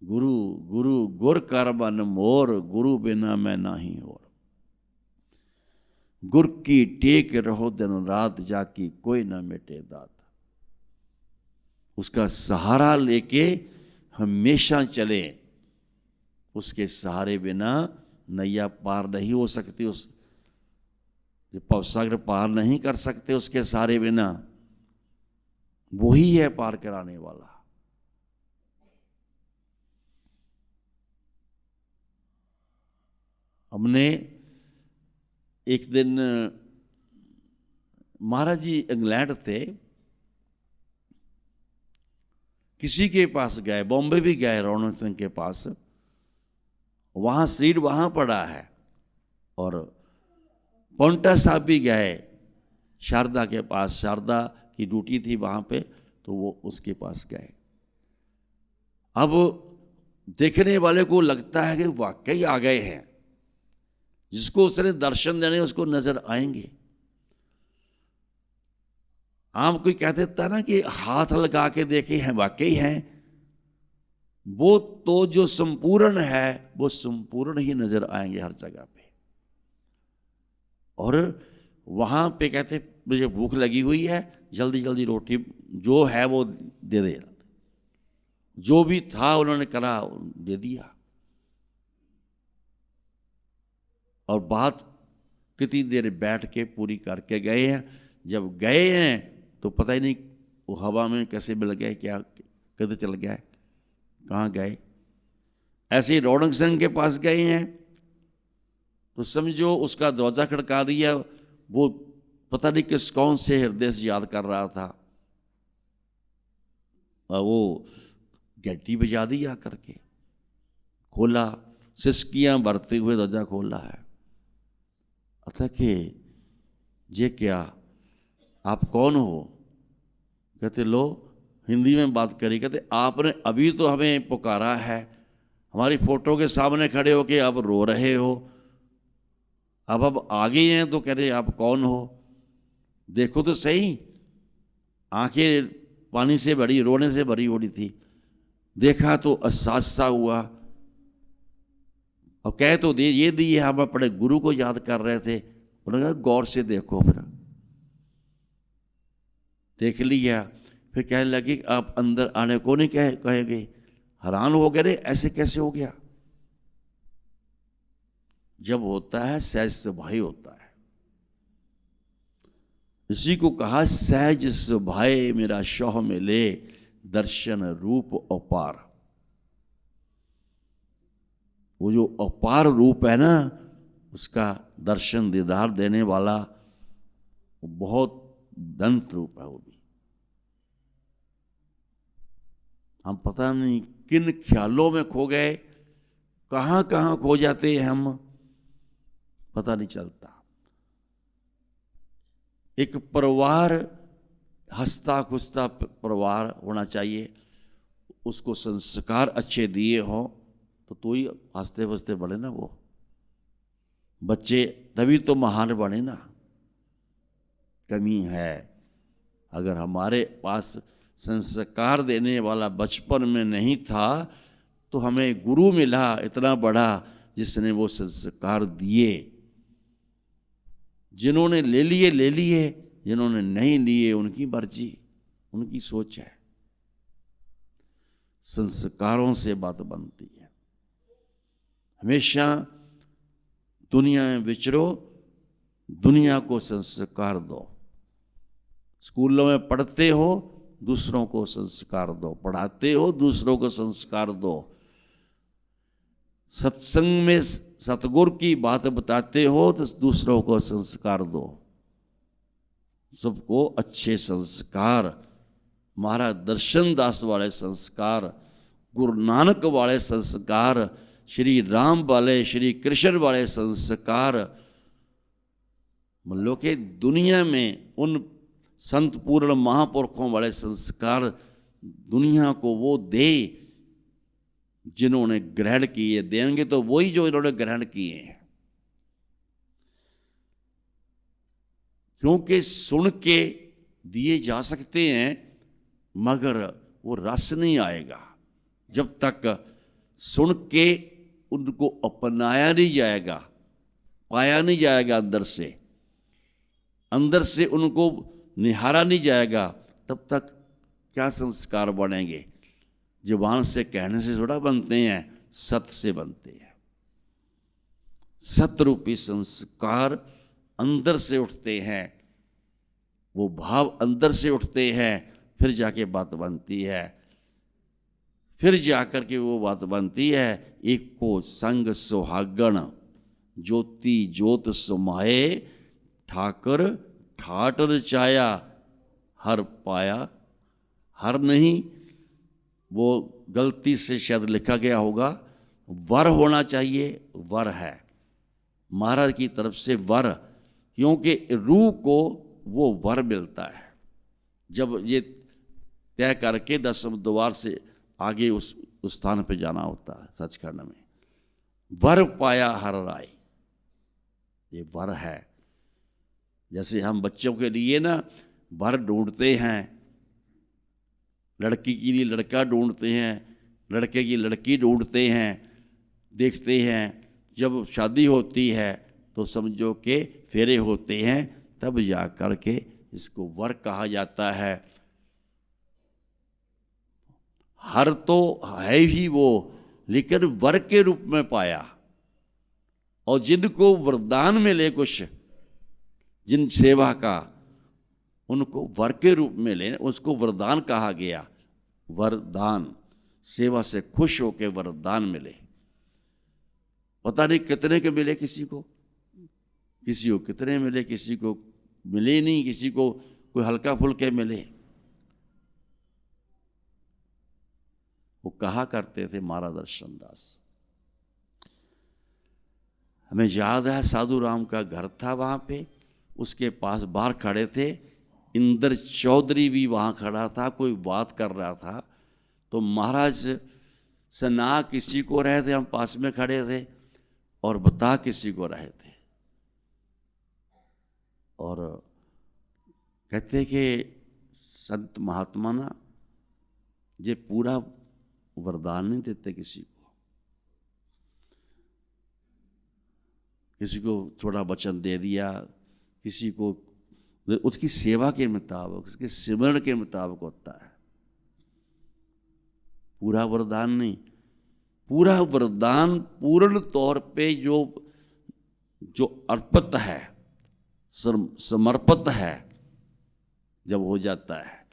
गुरु गुरु गुर कर बन मोर, गुरु बिना मैं नाही और। गुर की टेक रहो दिन रात, जाकी कोई ना मिटे दात। उसका सहारा लेके हमेशा चले, उसके सहारे बिना नैया पार नहीं हो सकती, उस भवसागर पार नहीं कर सकते उसके सहारे बिना। वही है पार कराने वाला। हमने एक दिन, महाराज जी इंग्लैंड थे, किसी के पास गए, बॉम्बे भी गए रौनक सिंह के पास, वहां सीट वहां पड़ा है, और पौंटा साहब भी गए शारदा के पास, शारदा की ड्यूटी थी वहां पे, तो वो उसके पास गए। अब देखने वाले को लगता है कि वाकई आ गए हैं, जिसको उसने दर्शन देने उसको नजर आएंगे। आम कोई कह देता ना कि हाथ लगा के देखे हैं, वाकई हैं, वो तो जो संपूर्ण है वो संपूर्ण ही नजर आएंगे हर जगह पे। और वहां पे कहते मुझे भूख लगी हुई है, जल्दी जल्दी रोटी जो है वो दे दे। जो भी था उन्होंने करा, दे दिया। और बात कितनी देर बैठ के पूरी करके गए हैं। जब गए हैं तो पता ही नहीं वो हवा में कैसे मिल गए, क्या किधर चल गया, कहाँ गए। ऐसे ही रौनक सिंह के पास गए हैं तो समझो उसका दरवाजा खड़का दिया, वो पता नहीं किस कौन से हृदय से याद कर रहा था, और वो घंटी बजा दी आ करके, खोला, सिसकियां भरते हुए दरवाजा खोला है। अतः कि ये क्या, आप कौन हो? कहते लो, हिंदी में बात करी, कहते आपने अभी तो हमें पुकारा है, हमारी फोटो के सामने खड़े हो के आप रो रहे हो, अब आ गए हैं तो कह रहे आप कौन हो? देखो तो सही, आंखें पानी से भरी, रोने से भरी हो रही थी। देखा तो एहसास सा हुआ, और कह तो दे ये दिए, हम अपने गुरु को याद कर रहे थे। उन्होंने कहा गौर से देखो। फिर देख लिया, फिर कहने लगे आप अंदर आने को नहीं कहेंगे। हैरान हो गए, ऐसे कैसे हो गया? जब होता है सहज स्वभाव होता है। इसी को कहा सहज स्वभाव मेरा शौह मिले, दर्शन रूप अपार। वो जो अपार रूप है ना, उसका दर्शन दीदार देने वाला वो बहुत दंत रूप है। वो भी हम पता नहीं किन ख्यालों में खो गए, कहां कहां खो जाते हैं हम, पता नहीं चलता। एक परिवार, हंसता खुशता परिवार होना चाहिए, उसको संस्कार अच्छे दिए हो तो ही हंसते बसते बने ना वो बच्चे, तभी तो महान बने ना। कमी है, अगर हमारे पास संस्कार देने वाला बचपन में नहीं था तो हमें गुरु मिला इतना बड़ा जिसने वो संस्कार दिए। जिन्होंने ले लिए, जिन्होंने नहीं लिए उनकी मर्जी, उनकी सोच है। संस्कारों से बात बनती है। हमेशा दुनिया में विचरो, दुनिया को संस्कार दो। स्कूलों में पढ़ते हो, दूसरों को संस्कार दो। पढ़ाते हो, दूसरों को संस्कार दो। सत्संग में सतगुरु की बात बताते हो तो दूसरों को संस्कार दो। सबको अच्छे संस्कार, महाराज दर्शन दास वाले संस्कार, गुरु नानक वाले संस्कार, श्री राम वाले, श्री कृष्ण वाले संस्कार, मान लो कि दुनिया में उन संत पूर्ण महापुरुषों वाले संस्कार दुनिया को वो दे जिन्होंने ग्रहण किए। देंगे तो वही जो इन्होंने ग्रहण किए हैं। क्योंकि सुन के दिए जा सकते हैं मगर वो रस नहीं आएगा जब तक सुन के उनको अपनाया नहीं जाएगा, पाया नहीं जाएगा, अंदर से उनको निहारा नहीं जाएगा, तब तक क्या संस्कार बनेंगे। जुबान से कहने से थोड़ा बनते हैं, सत से बनते हैं। सत रूपी संस्कार अंदर से उठते हैं, वो भाव अंदर से उठते हैं, फिर जाके बात बनती है, फिर जाकर के वो बात बनती है। एक को संग सुहागण ज्योति ज्योत समाए, ठाकर ठाट रचाया हर पाया। हर नहीं, वो गलती से शायद लिखा गया होगा, वर होना चाहिए, वर है महाराज की तरफ से वर, क्योंकि रूह को वो वर मिलता है जब ये तय करके 10वें द्वार से आगे उस स्थान पे जाना होता है सचखंड में। वर पाया हर राय, ये वर है। जैसे हम बच्चों के लिए ना वर ढूंढते हैं, लड़की के लिए लड़का ढूंढते हैं, लड़के की लड़की ढूंढते हैं, देखते हैं। जब शादी होती है तो समझो कि फेरे होते हैं, तब जा कर के इसको वर कहा जाता है। हर तो है ही वो, लेकिन वर के रूप में पाया। और जिनको वरदान मिले कुछ, जिन सेवा का, उनको वर के रूप में ले, उसको वरदान कहा गया। वरदान, सेवा से खुश होकर वरदान मिले। पता नहीं कितने के मिले, किसी को कितने मिले, किसी को मिले नहीं, किसी को कोई हल्का फुल्के मिले। वो कहा करते थे महाराज दर्शन दास, हमें याद है साधु राम का घर था वहां पे, उसके पास बाहर खड़े थे, इंद्र चौधरी भी वहां खड़ा था, कोई बात कर रहा था। तो महाराज सना किसी को रहे थे, हम पास में खड़े थे, और बता किसी को रहे थे। और कहते कि संत महात्मा ना ये पूरा वरदान नहीं देते किसी को थोड़ा वचन दे दिया, किसी को उसकी सेवा के मुताबिक, उसके सिमरण के मुताबिक होता है, पूरा वरदान नहीं। पूरा वरदान पूर्ण तौर पे जो अर्पित है, समर्पित है, जब हो जाता है,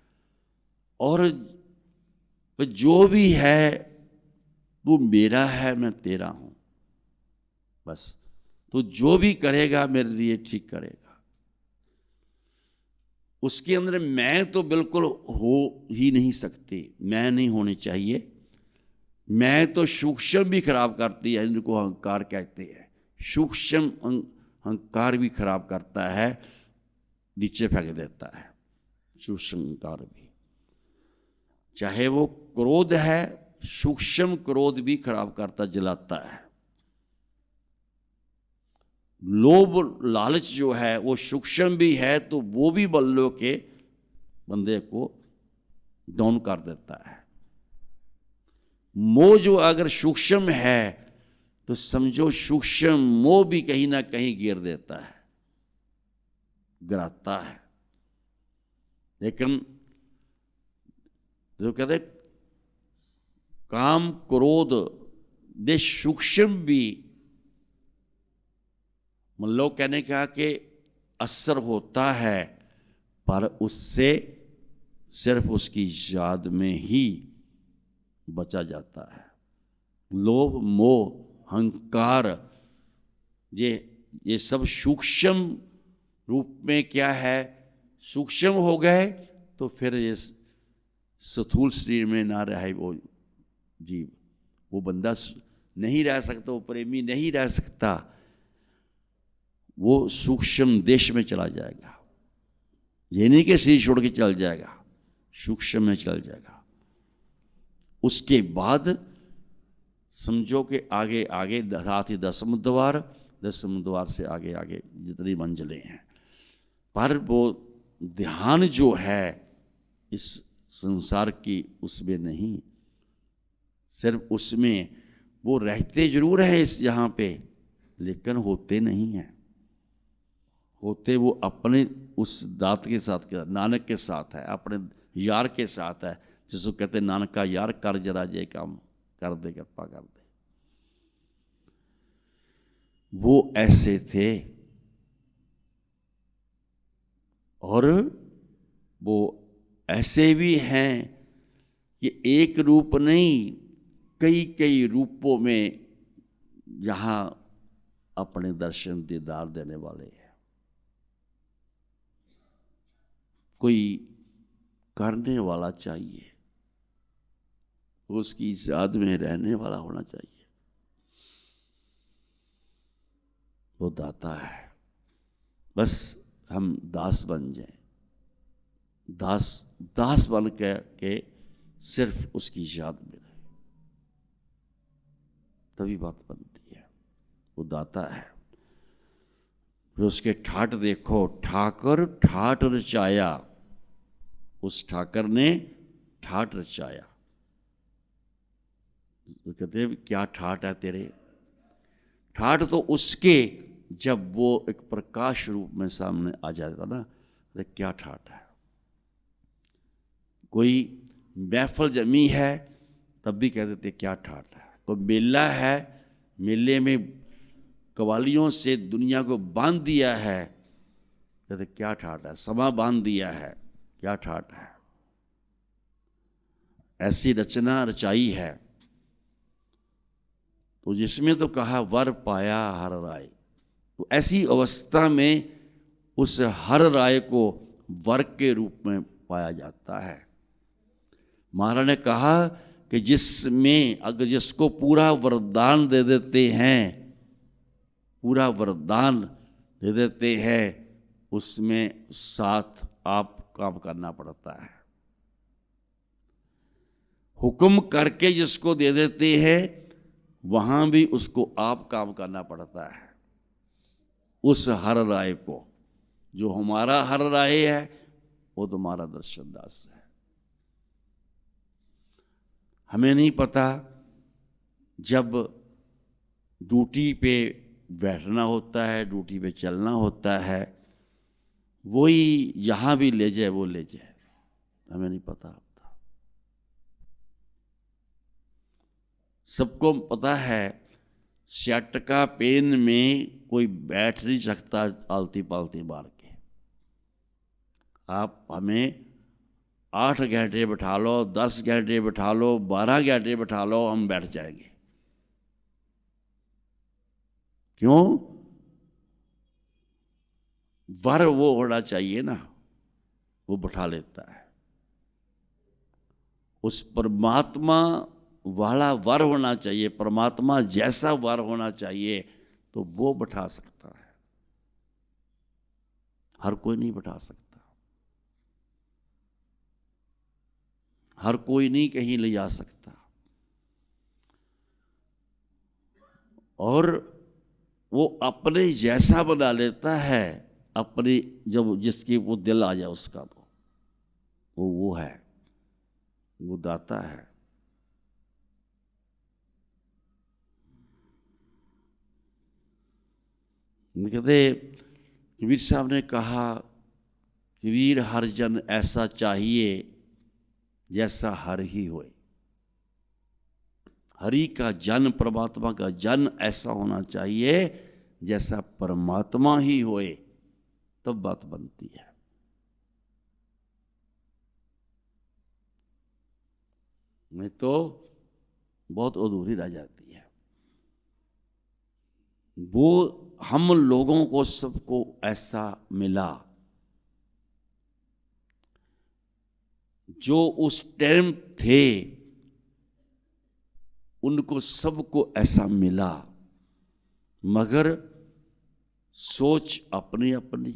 और जो भी है वो मेरा है, मैं तेरा हूं, बस। तो जो भी करेगा मेरे लिए ठीक करेगा। उसके अंदर मैं तो बिल्कुल हो ही नहीं सकती, मैं नहीं होनी चाहिए। मैं तो सूक्ष्म भी खराब करती है, इनको अहंकार कहते हैं। सूक्ष्म अहंकार भी खराब करता है, नीचे फेंक देता है। सूक्ष्म अहंकार भी, चाहे वो क्रोध है, सूक्ष्म क्रोध भी खराब करता, जलाता है। लोभ लालच जो है वो सूक्ष्म भी है, तो वो भी बल्लो के बंदे को डाउन कर देता है। मोह जो अगर सूक्ष्म है तो समझो सूक्ष्म मोह भी कहीं ना कहीं गिर देता है, गिराता है। लेकिन जो कहते काम क्रोध दे सूक्ष्म भी, मतलब कहने का कि असर होता है, पर उससे सिर्फ उसकी याद में ही बचा जाता है। लोभ मोह अहंकार ये सब सूक्ष्म रूप में क्या है, सूक्ष्म हो गए तो फिर ये स्थूल शरीर में ना रहे वो जीव, वो बंदा नहीं रह सकता, वो प्रेमी नहीं रह सकता, वो सूक्ष्म देश में चला जाएगा। ये नहीं कि शरीर छोड़ के चल जाएगा, सूक्ष्म में चल जाएगा। उसके बाद समझो कि आगे आगे साथ ही 10वें द्वार से आगे आगे जितनी मंजिलें हैं, पर वो ध्यान जो है इस संसार की उसमें नहीं, सिर्फ उसमें वो रहते जरूर हैं इस यहाँ पे, लेकिन होते नहीं हैं। होते वो अपने उस दात के साथ, नानक के साथ है, अपने यार के साथ है, जिसको कहते नानका यार कर जरा जे काम कर दे, कृपा कर दे। वो ऐसे थे और वो ऐसे भी हैं कि एक रूप नहीं, कई कई रूपों में जहां अपने दर्शन दीदार देने वाले हैं। कोई करने वाला चाहिए, उसकी याद में रहने वाला होना चाहिए। वो दाता है, बस हम दास बन जाएं, दास बन के सिर्फ उसकी याद में रहे, तभी बात बनती है। वो दाता है। फिर उसके ठाट देखो, ठाकर ठाट रचाया, उस ठाकर ने ठाट रचाया। तो कहते हैं क्या ठाट है तेरे? ठाट तो उसके जब वो एक प्रकाश रूप में सामने आ जाएगा ना, तो क्या ठाट है। कोई महफिल जमी है तब भी कह देते क्या ठाट है। कोई मेला है, मेले में कवालियों से दुनिया को बांध दिया है, कहते क्या ठाट है। समा बांध दिया है, क्या ठाट है। ऐसी रचना रचाई है। तो जिसमें तो कहा वर पाया हर राय, तो ऐसी अवस्था में उस हर राय को वर के रूप में पाया जाता है। महाराज ने कहा कि जिसमें अगर जिसको पूरा वरदान दे देते हैं, पूरा वरदान दे देते हैं, उसमें साथ आप काम करना पड़ता है। हुक्म करके जिसको दे देते हैं, वहां भी उसको आप काम करना पड़ता है। उस हर राय को, जो हमारा हर राय है, वो तुम्हारा दर्शन दास है। हमें नहीं पता जब ड्यूटी पे बैठना होता है, ड्यूटी पे चलना होता है, वही जहां भी ले जाए वो ले जाए, हमें नहीं पता होता। सबको पता है शटका पेन में कोई बैठ नहीं सकता आलती पालती मार के। आप हमें 8 घंटे बैठा लो, 10 घंटे बैठा लो, 12 घंटे बैठा लो, हम बैठ जाएंगे। क्यों? वर वो होना चाहिए ना, वो बैठा लेता है। उस परमात्मा वाला वर होना चाहिए, परमात्मा जैसा वर होना चाहिए, तो वो बैठा सकता है। हर कोई नहीं बैठा सकता, हर कोई नहीं कहीं ले जा सकता। और वो अपने जैसा बना लेता है, अपनी जब जिसकी वो दिल आ जाए उसका, तो वो है, वो दाता है। कहते कबीर साहब ने कहा, कबीर हर जन ऐसा चाहिए जैसा हर ही होए। हरि का जन, परमात्मा का जन ऐसा होना चाहिए जैसा परमात्मा ही होए, तब बात बनती है। नहीं तो बहुत अधूरी रह जाती है। वो हम लोगों को सबको ऐसा मिला, जो उस टाइम थे उनको सबको ऐसा मिला, मगर सोच अपनी अपनी,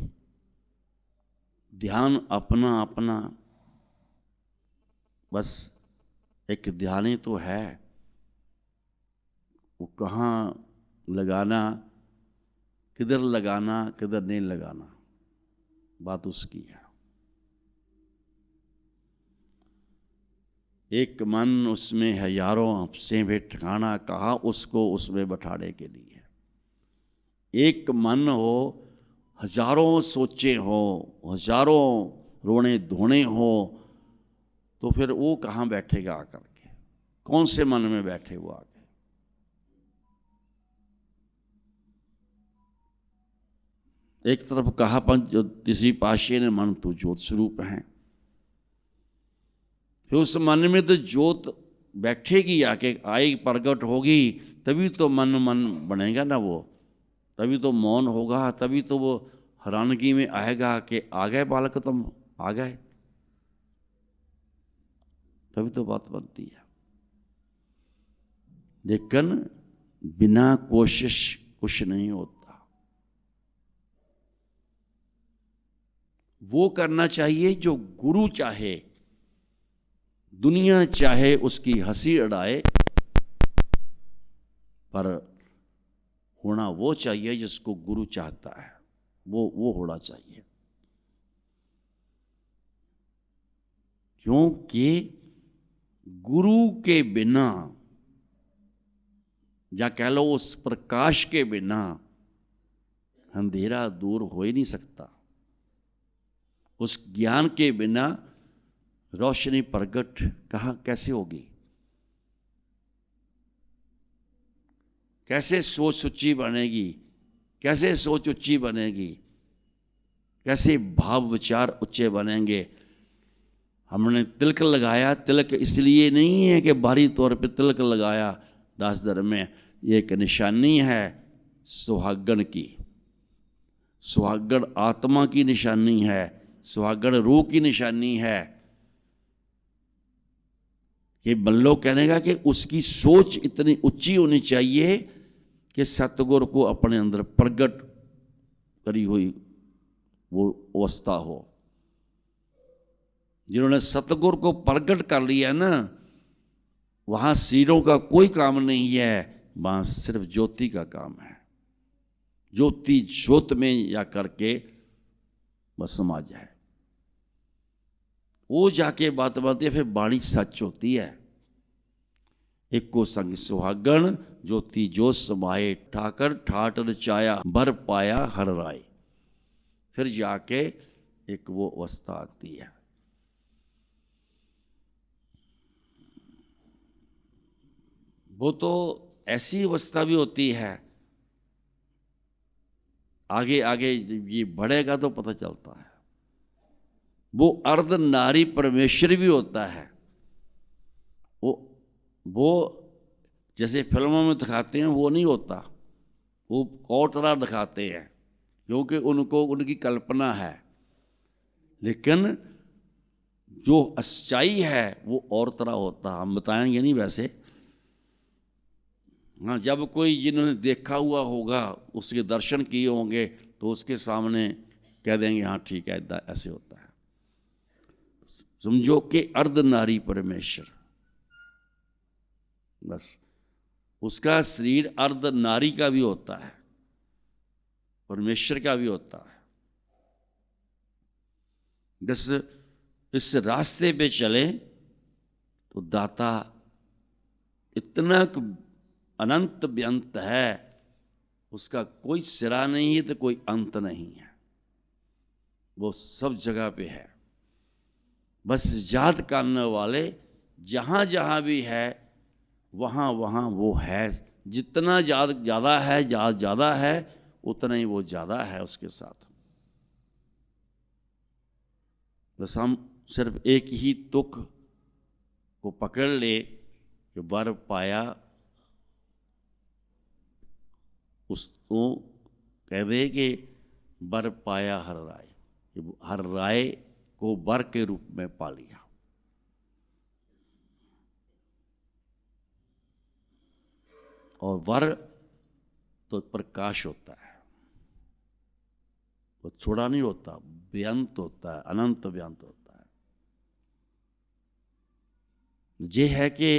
ध्यान अपना अपना। बस एक ध्यानी तो है, वो कहाँ लगाना, किधर लगाना, किधर नहीं लगाना, बात उसकी है। एक मन उसमें है यारों, से भी ठिकाना कहा उसको उसमें बैठाने के लिए। एक मन हो, हजारों सोचे हो, हजारों रोने धोने हो, तो फिर वो कहाँ बैठेगा आकर के? कौन से मन में बैठे वो आके? एक तरफ कहा पंच ज्योतिषी पाशे ने मन तो ज्योत स्वरूप है, फिर उस मन में तो ज्योत बैठेगी, आके आई प्रकट होगी, तभी तो मन बनेगा ना वो, तभी तो मौन होगा, तभी तो वो हैरानगी में आएगा कि आ गए बालक, तुम आ गए, तभी तो बात बनती है। लेकिन बिना कोशिश कुछ नहीं होता। वो करना चाहिए जो गुरु चाहे, दुनिया चाहे उसकी हंसी उड़ाए, पर होना वो चाहिए जिसको गुरु चाहता है, वो होना चाहिए। क्योंकि गुरु के बिना, या कह लो उस प्रकाश के बिना, अंधेरा दूर हो ही नहीं सकता। उस ज्ञान के बिना रोशनी प्रकट कहाँ कैसे होगी? कैसे सोच सच्ची बनेगी? कैसे सोच उच्ची बनेगी? कैसे भाव विचार उच्चे बनेंगे? हमने तिलक लगाया, तिलक इसलिए नहीं है कि बाहरी तौर पे तिलक लगाया दास धर्म में, ये एक निशानी है सुहागण की, सुहागण आत्मा की निशानी है, सुहागण रूह की निशानी है। कि बल्लो कहने का कि उसकी सोच इतनी ऊंची होनी चाहिए कि सतगुरु को अपने अंदर प्रकट करी हुई वो अवस्था हो। जिन्होंने सतगुरु को प्रकट कर लिया ना, वहां सीरों का कोई काम नहीं है, वहां सिर्फ ज्योति का काम है। ज्योति ज्योत में या करके बस समा जाए, वो जाके बात बात है, फिर बाणी सच होती है। एक को संग सुहागण ज्योति जो समाये, ठाकर ठाट रचाया भर पाया हर राय, फिर जाके एक वो अवस्था आती है। वो तो ऐसी अवस्था भी होती है, आगे आगे ये बढ़ेगा तो पता चलता है। वो अर्ध नारी परमेश्वर भी होता है। वो जैसे फिल्मों में दिखाते हैं वो नहीं होता, वो और तरह दिखाते हैं, क्योंकि उनको उनकी कल्पना है। लेकिन जो सच्चाई है वो और तरह होता है, हम बताएंगे नहीं वैसे। हाँ, जब कोई जिन्होंने देखा हुआ होगा, उसके दर्शन किए होंगे, तो उसके सामने कह देंगे हाँ ठीक है, ऐसे होता है। समझो कि अर्ध नारी परमेश्वर, बस उसका शरीर अर्ध नारी का भी होता है, परमेश्वर का भी होता है। बस इस रास्ते पे चले तो दाता इतना अनंत व्यंत है, उसका कोई सिरा नहीं है तो कोई अंत नहीं है, वो सब जगह पे है। बस याद करने वाले जहां जहां भी है वहां वहां वो है। जितना ज़्यादा है, ज़्यादा है, उतना ही वो ज़्यादा है उसके साथ। बस हम सिर्फ एक ही तुक को पकड़ ले कि वर पाया, उसको कह दे कि वर पाया हर राय, हर राय को वर के रूप में पा लिया। और वर तो प्रकाश होता है, वो छोड़ा नहीं होता, बेअंत होता है, अनंत बेअंत होता है। ये है कि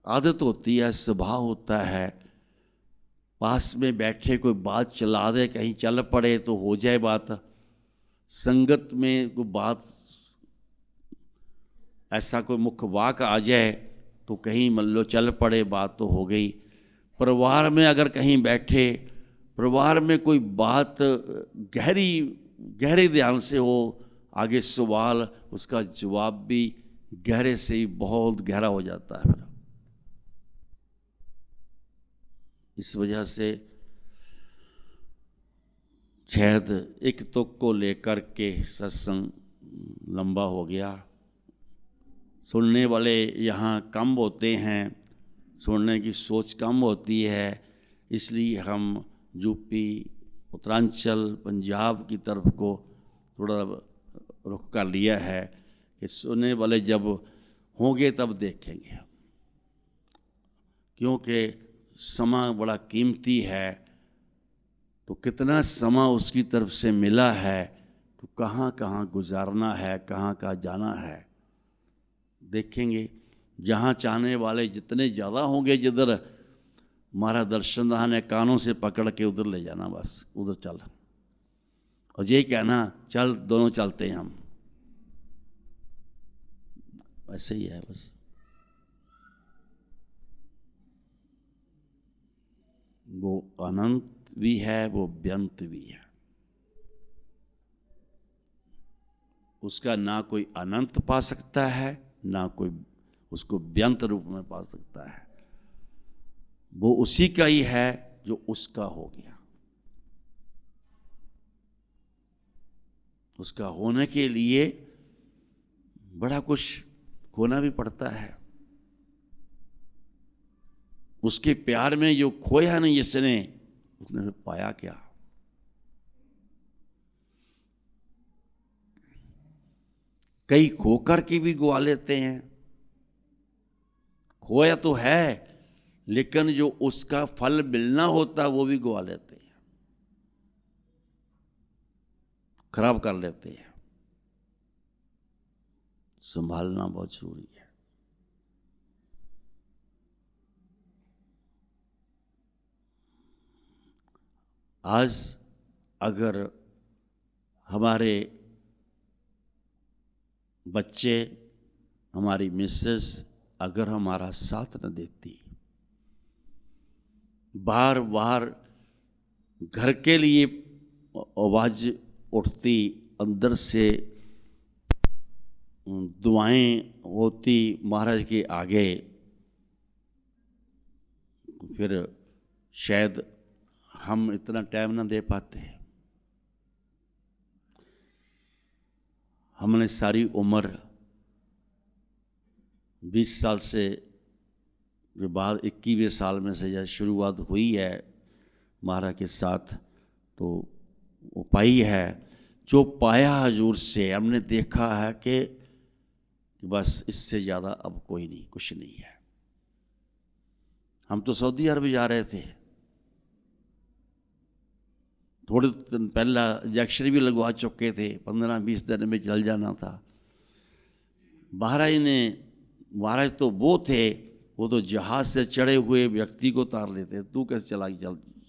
आदत होती है, स्वभाव होता है, पास में बैठे कोई बात चला दे, कहीं चल पड़े तो हो जाए बात। संगत में कोई बात ऐसा कोई मुख्य वाक आ जाए तो कहीं मान लो चल पड़े, बात तो हो गई। परिवार में अगर कहीं बैठे, परिवार में कोई बात गहरे ध्यान से हो, आगे सवाल उसका जवाब भी गहरे से ही बहुत गहरा हो जाता है। इस वजह से शायद एक तुक को लेकर के सत्संग लंबा हो गया। सुनने वाले यहाँ कम होते हैं, सुनने की सोच कम होती है, इसलिए हम यूपी, उत्तरांचल, पंजाब की तरफ को थोड़ा रुख कर लिया है कि सुनने वाले जब होंगे तब देखेंगे, क्योंकि समय बड़ा कीमती है। तो कितना समय उसकी तरफ से मिला है, तो कहाँ कहाँ गुजारना है, कहाँ कहाँ जाना है, देखेंगे। जहाँ चाहने वाले जितने ज़्यादा होंगे, जिधर हमारा दर्शन दान है, कानों से पकड़ के उधर ले जाना, बस उधर चल, और ये कहना चल दोनों चलते हैं हम, ऐसे ही है बस। वो अनंत भी है, वो व्यंत भी है। उसका ना कोई अनंत पा सकता है, ना कोई उसको व्यंत रूप में पा सकता है। वो उसी का ही है जो उसका हो गया। उसका होने के लिए बड़ा कुछ खोना भी पड़ता है। उसके प्यार में जो खोया नहीं जिसने, उसने फिर पाया क्या? कई खोकर के भी गवा लेते हैं। खोया तो है, लेकिन जो उसका फल मिलना होता है वो भी गवा लेते हैं, खराब कर लेते हैं। संभालना बहुत जरूरी है। आज अगर हमारे बच्चे, हमारी मिसेस अगर हमारा साथ न देती, बार बार घर के लिए आवाज उठती, अंदर से दुआएं होती महाराज के आगे, फिर शायद हम इतना टाइम ना दे पाते। हमने सारी उम्र 20 साल से के बाद 21वें साल में से जब शुरुआत हुई है महाराज के साथ, तो वो पाई है। जो पाया हजूर से, हमने देखा है कि बस इससे ज़्यादा अब कोई नहीं, कुछ नहीं है। हम तो सऊदी अरब जा रहे थे, थोड़े दिन पहला इंजेक्शन भी लगवा चुके थे, 15-20 दिन में चल जाना था। महाराज तो वो थे, वो तो जहाज से चढ़े हुए व्यक्ति को उतार लेते। तू कैसे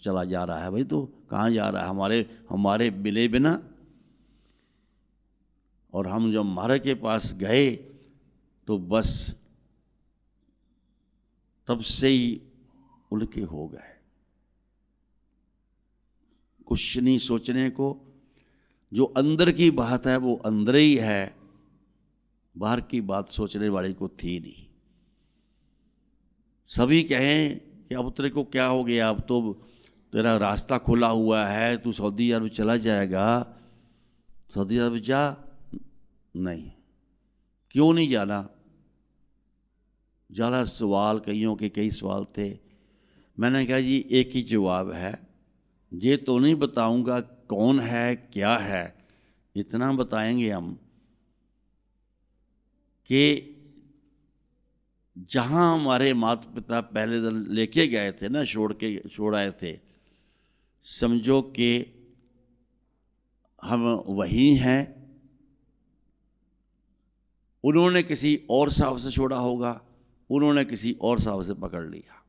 चला जा रहा है भाई, तू कहाँ जा रहा है हमारे मिले बिना? और हम जब महाराज के पास गए तो बस तब से ही उल्के हो गए। कुछ नहीं सोचने को, जो अंदर की बात है वो अंदर ही है, बाहर की बात सोचने वाले को थी नहीं। सभी कहें कि अब तेरे को क्या हो गया, अब तो तेरा रास्ता खुला हुआ है, तू सऊदी अरब चला जाएगा, सऊदी अरब जा। नहीं, क्यों नहीं जाना? ज़्यादा सवाल, कईयों के कई सवाल थे। मैंने कहा जी एक ही जवाब है, ये तो नहीं बताऊंगा कौन है क्या है, इतना बताएंगे हम कि जहाँ हमारे माता पिता पहले दिन लेके गए थे ना, छोड़ आए थे, समझो कि हम वही हैं। उन्होंने किसी और साहब से छोड़ा होगा, उन्होंने किसी और साहब से पकड़ लिया,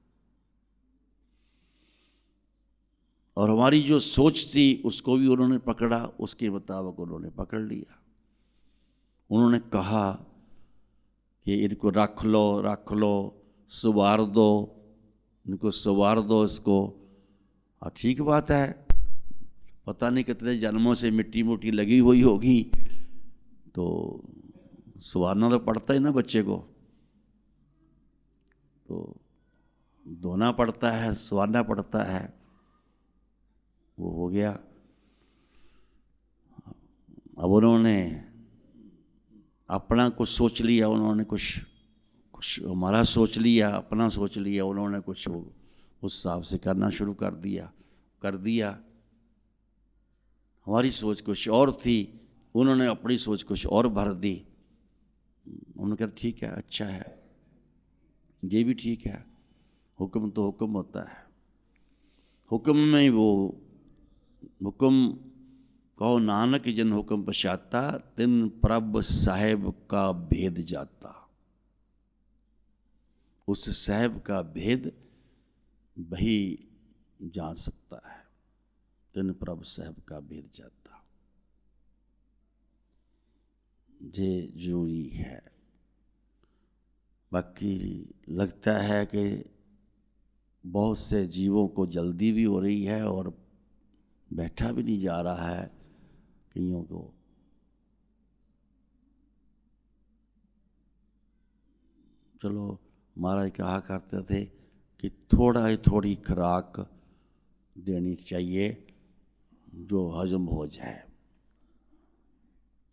और हमारी जो सोच थी उसको भी उन्होंने पकड़ा, उसके मुताबिक उन्होंने पकड़ लिया। उन्होंने कहा कि इनको रख लो, संवार दो, इनको संवार दो इसको। और ठीक बात है, पता नहीं कितने जन्मों से मिट्टी मुट्टी लगी हुई होगी, तो संवारना तो पड़ता ही ना बच्चे को, तो धोना पड़ता है, संवारना पड़ता है। वो हो गया। अब उन्होंने अपना कुछ सोच लिया, उन्होंने कुछ हमारा सोच लिया, अपना सोच लिया, उन्होंने कुछ उस हिसाब से करना शुरू कर दिया। हमारी सोच कुछ और थी, उन्होंने अपनी सोच कुछ और भर दी। उन्होंने कहा ठीक है, अच्छा है, ये भी ठीक है, हुक्म तो हुक्म होता है। हुक्म में वो हुक्म कहो नानक जिन हुक्म पछाता, तिन प्रभ साहेब का भेद जाता। उस साहेब का भेद वही जान सकता है, तिन प्रभ साहेब का भेद जाता। ये जरूरी है। बाकी लगता है कि बहुत से जीवों को जल्दी भी हो रही है और बैठा भी नहीं जा रहा है कईयों को। चलो महाराज कहा करते थे कि थोड़ा ही थोड़ी खुराक देनी चाहिए जो हजम हो जाए।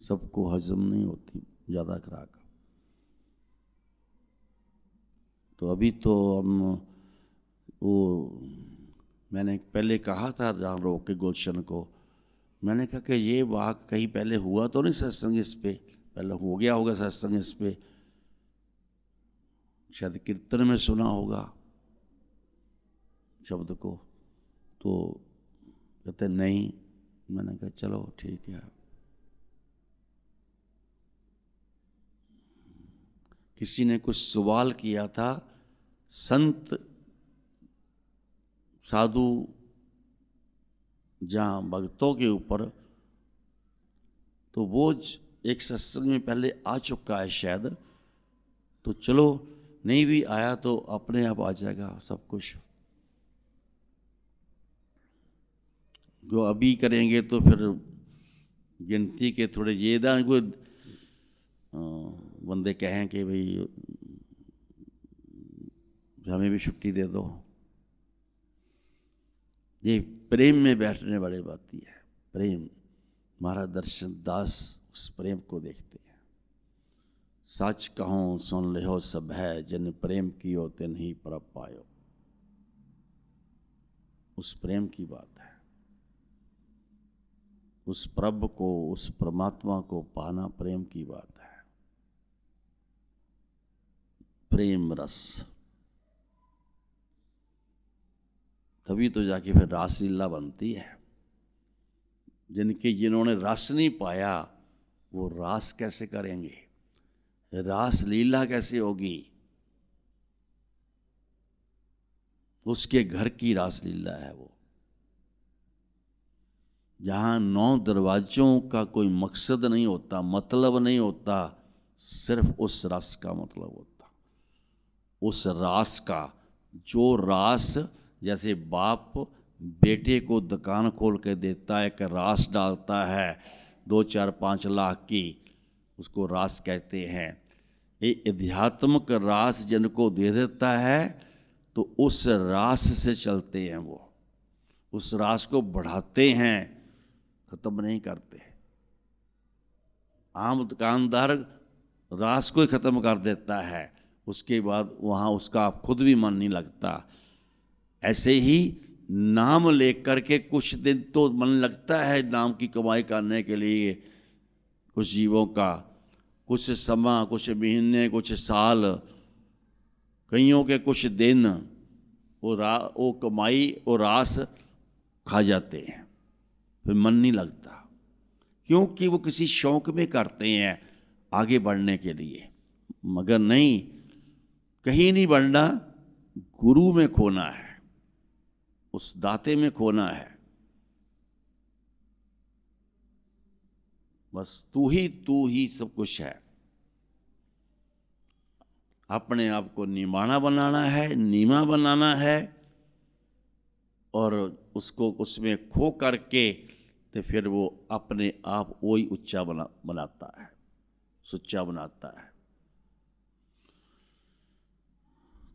सबको हजम नहीं होती ज़्यादा खुराक। तो अभी तो हम वो मैंने पहले कहा था जहाँ रोक के गुलशन को, मैंने कहा कि ये वाक कहीं पहले हुआ तो नहीं सत्संग इस पे, पहले हो गया होगा सत्संग इस पे, शायद कीर्तन में सुना होगा शब्द को। तो कहते नहीं। मैंने कहा चलो ठीक है। किसी ने कुछ सवाल किया था संत साधु जहाँ भक्तों के ऊपर, तो वो एक सत्संग में पहले आ चुका है शायद, तो चलो नहीं भी आया तो अपने आप आ जाएगा सब कुछ। जो अभी करेंगे तो फिर गिनती के थोड़े ये ना कोई बंदे कहें कि भाई हमें भी छुट्टी दे दो। ये प्रेम में बैठने वाली बात ही है। प्रेम, महाराज दर्शन दास उस प्रेम को देखते हैं। सच कहो सुन लेहो सब है, जिन प्रेम कियो तिन ही परब पायो। उस प्रेम की बात है। उस प्रभु को, उस परमात्मा को पाना प्रेम की बात है। प्रेम रस, तभी तो जाके फिर रासलीला बनती है। जिन्होंने रस नहीं पाया वो रास कैसे करेंगे, रासलीला कैसे होगी। उसके घर की रासलीला है वो, जहां 9 दरवाजों का कोई मकसद नहीं होता, मतलब नहीं होता, सिर्फ उस रस का मतलब होता। उस रास का, जो रास जैसे बाप बेटे को दुकान खोल के देता है, एक रास डालता है 2-4-5 लाख की, उसको रास कहते हैं। ये अध्यात्मक रास जिनको दे देता है तो उस रास से चलते हैं वो, उस रास को बढ़ाते हैं, खत्म नहीं करते। आम दुकानदार रास को ही खत्म कर देता है, उसके बाद वहाँ उसका आप खुद भी मन नहीं लगता। ऐसे ही नाम लेकर के कुछ दिन तो मन लगता है नाम की कमाई करने के लिए कुछ जीवों का, कुछ समय, कुछ महीने, कुछ साल, कईयों के कुछ दिन वो कमाई और रास खा जाते हैं, फिर मन नहीं लगता, क्योंकि वो किसी शौक में करते हैं आगे बढ़ने के लिए। मगर नहीं, कहीं नहीं बढ़ना, गुरु में खोना है, उस दाते में खोना है। बस तू ही सब कुछ है। अपने आप को निमाना बनाना है, नीमा बनाना है, और उसको उसमें खो करके तो फिर वो अपने आप वही ऊंचा बनाता है, सुच्चा बनाता है।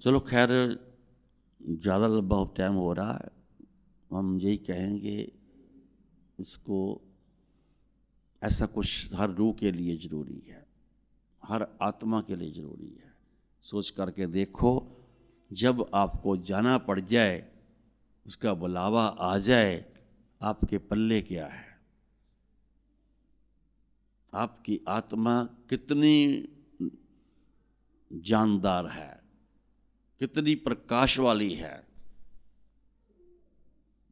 चलो खैर, ज़्यादा लंबा टाइम हो रहा है, हम यही कहेंगे इसको ऐसा कुछ हर रूह के लिए ज़रूरी है, हर आत्मा के लिए ज़रूरी है। सोच करके देखो, जब आपको जाना पड़ जाए, उसका बुलावा आ जाए, आपके पल्ले क्या है? आपकी आत्मा कितनी जानदार है, कितनी प्रकाश वाली है,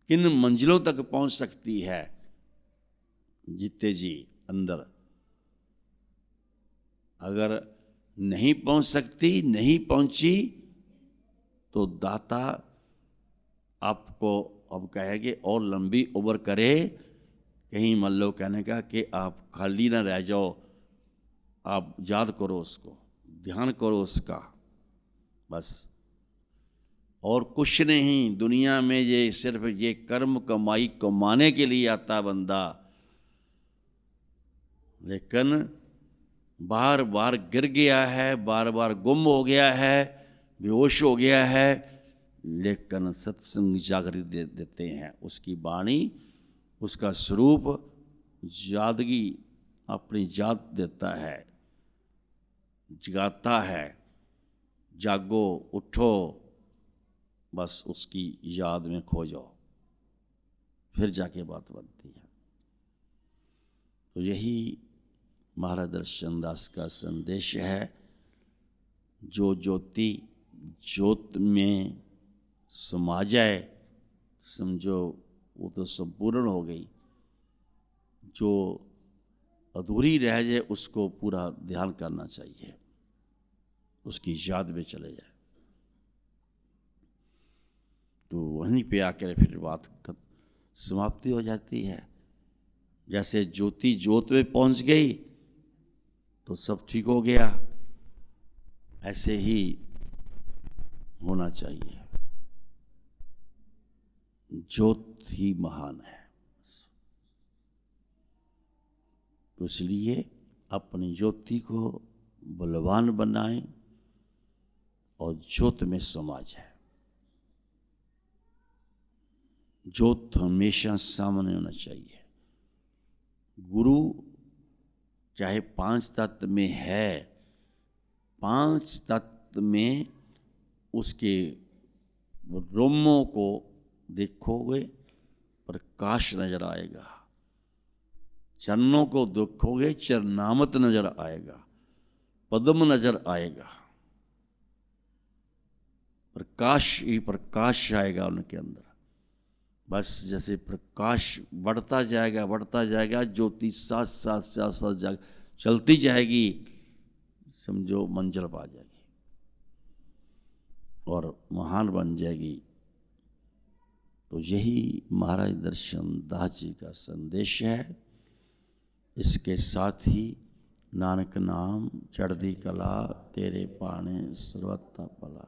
किन मंजिलों तक पहुंच सकती है जीते जी अंदर। अगर नहीं पहुंच सकती, नहीं पहुंची, तो दाता आपको अब कहेंगे और लंबी उम्र करे। कहीं मान लो कहने का कि आप खाली ना रह जाओ, आप याद करो उसको, ध्यान करो उसका, बस और कुछ नहीं। दुनिया में ये सिर्फ ये कर्म कमाई कमाने के लिए आता बंदा, लेकिन बार बार गिर गया है, बार बार गुम हो गया है, बेहोश हो गया है, लेकिन सत्संग जागृति देते हैं। उसकी वाणी, उसका स्वरूप यादगी अपनी याद देता है, जगाता है। जागो, उठो, बस उसकी याद में खो जाओ, फिर जाके बात बनती है। तो यही महाराज दर्शन दास का संदेश है। जो ज्योति ज्योत में समा जाए, समझो वो तो संपूर्ण हो गई। जो अधूरी रह जाए उसको पूरा ध्यान करना चाहिए, उसकी याद में चले जाए। तो वहीं पे आकर फिर बात समाप्ति हो जाती है। जैसे ज्योति ज्योत में पहुंच गई तो सब ठीक हो गया, ऐसे ही होना चाहिए। ज्योत ही महान है। तो इसलिए अपनी ज्योति को बलवान बनाएं और ज्योत में समा जाए। ज्योत हमेशा सामने होना चाहिए। गुरु चाहे 5 तत्व में है, 5 तत्व में उसके रोमों को देखोगे प्रकाश नजर आएगा, चरणों को देखोगे चरनामत नजर आएगा, पद्म नजर आएगा, प्रकाश ही प्रकाश आएगा उनके अंदर। बस जैसे प्रकाश बढ़ता जाएगा, ज्योति साथ साथ चलती जाएगी, समझो मंजिल पा जाएगी और महान बन जाएगी। तो यही महाराज दर्शन दास जी का संदेश है। इसके साथ ही नानक नाम चढ़दी कला, तेरे पाने सर्वथा भला।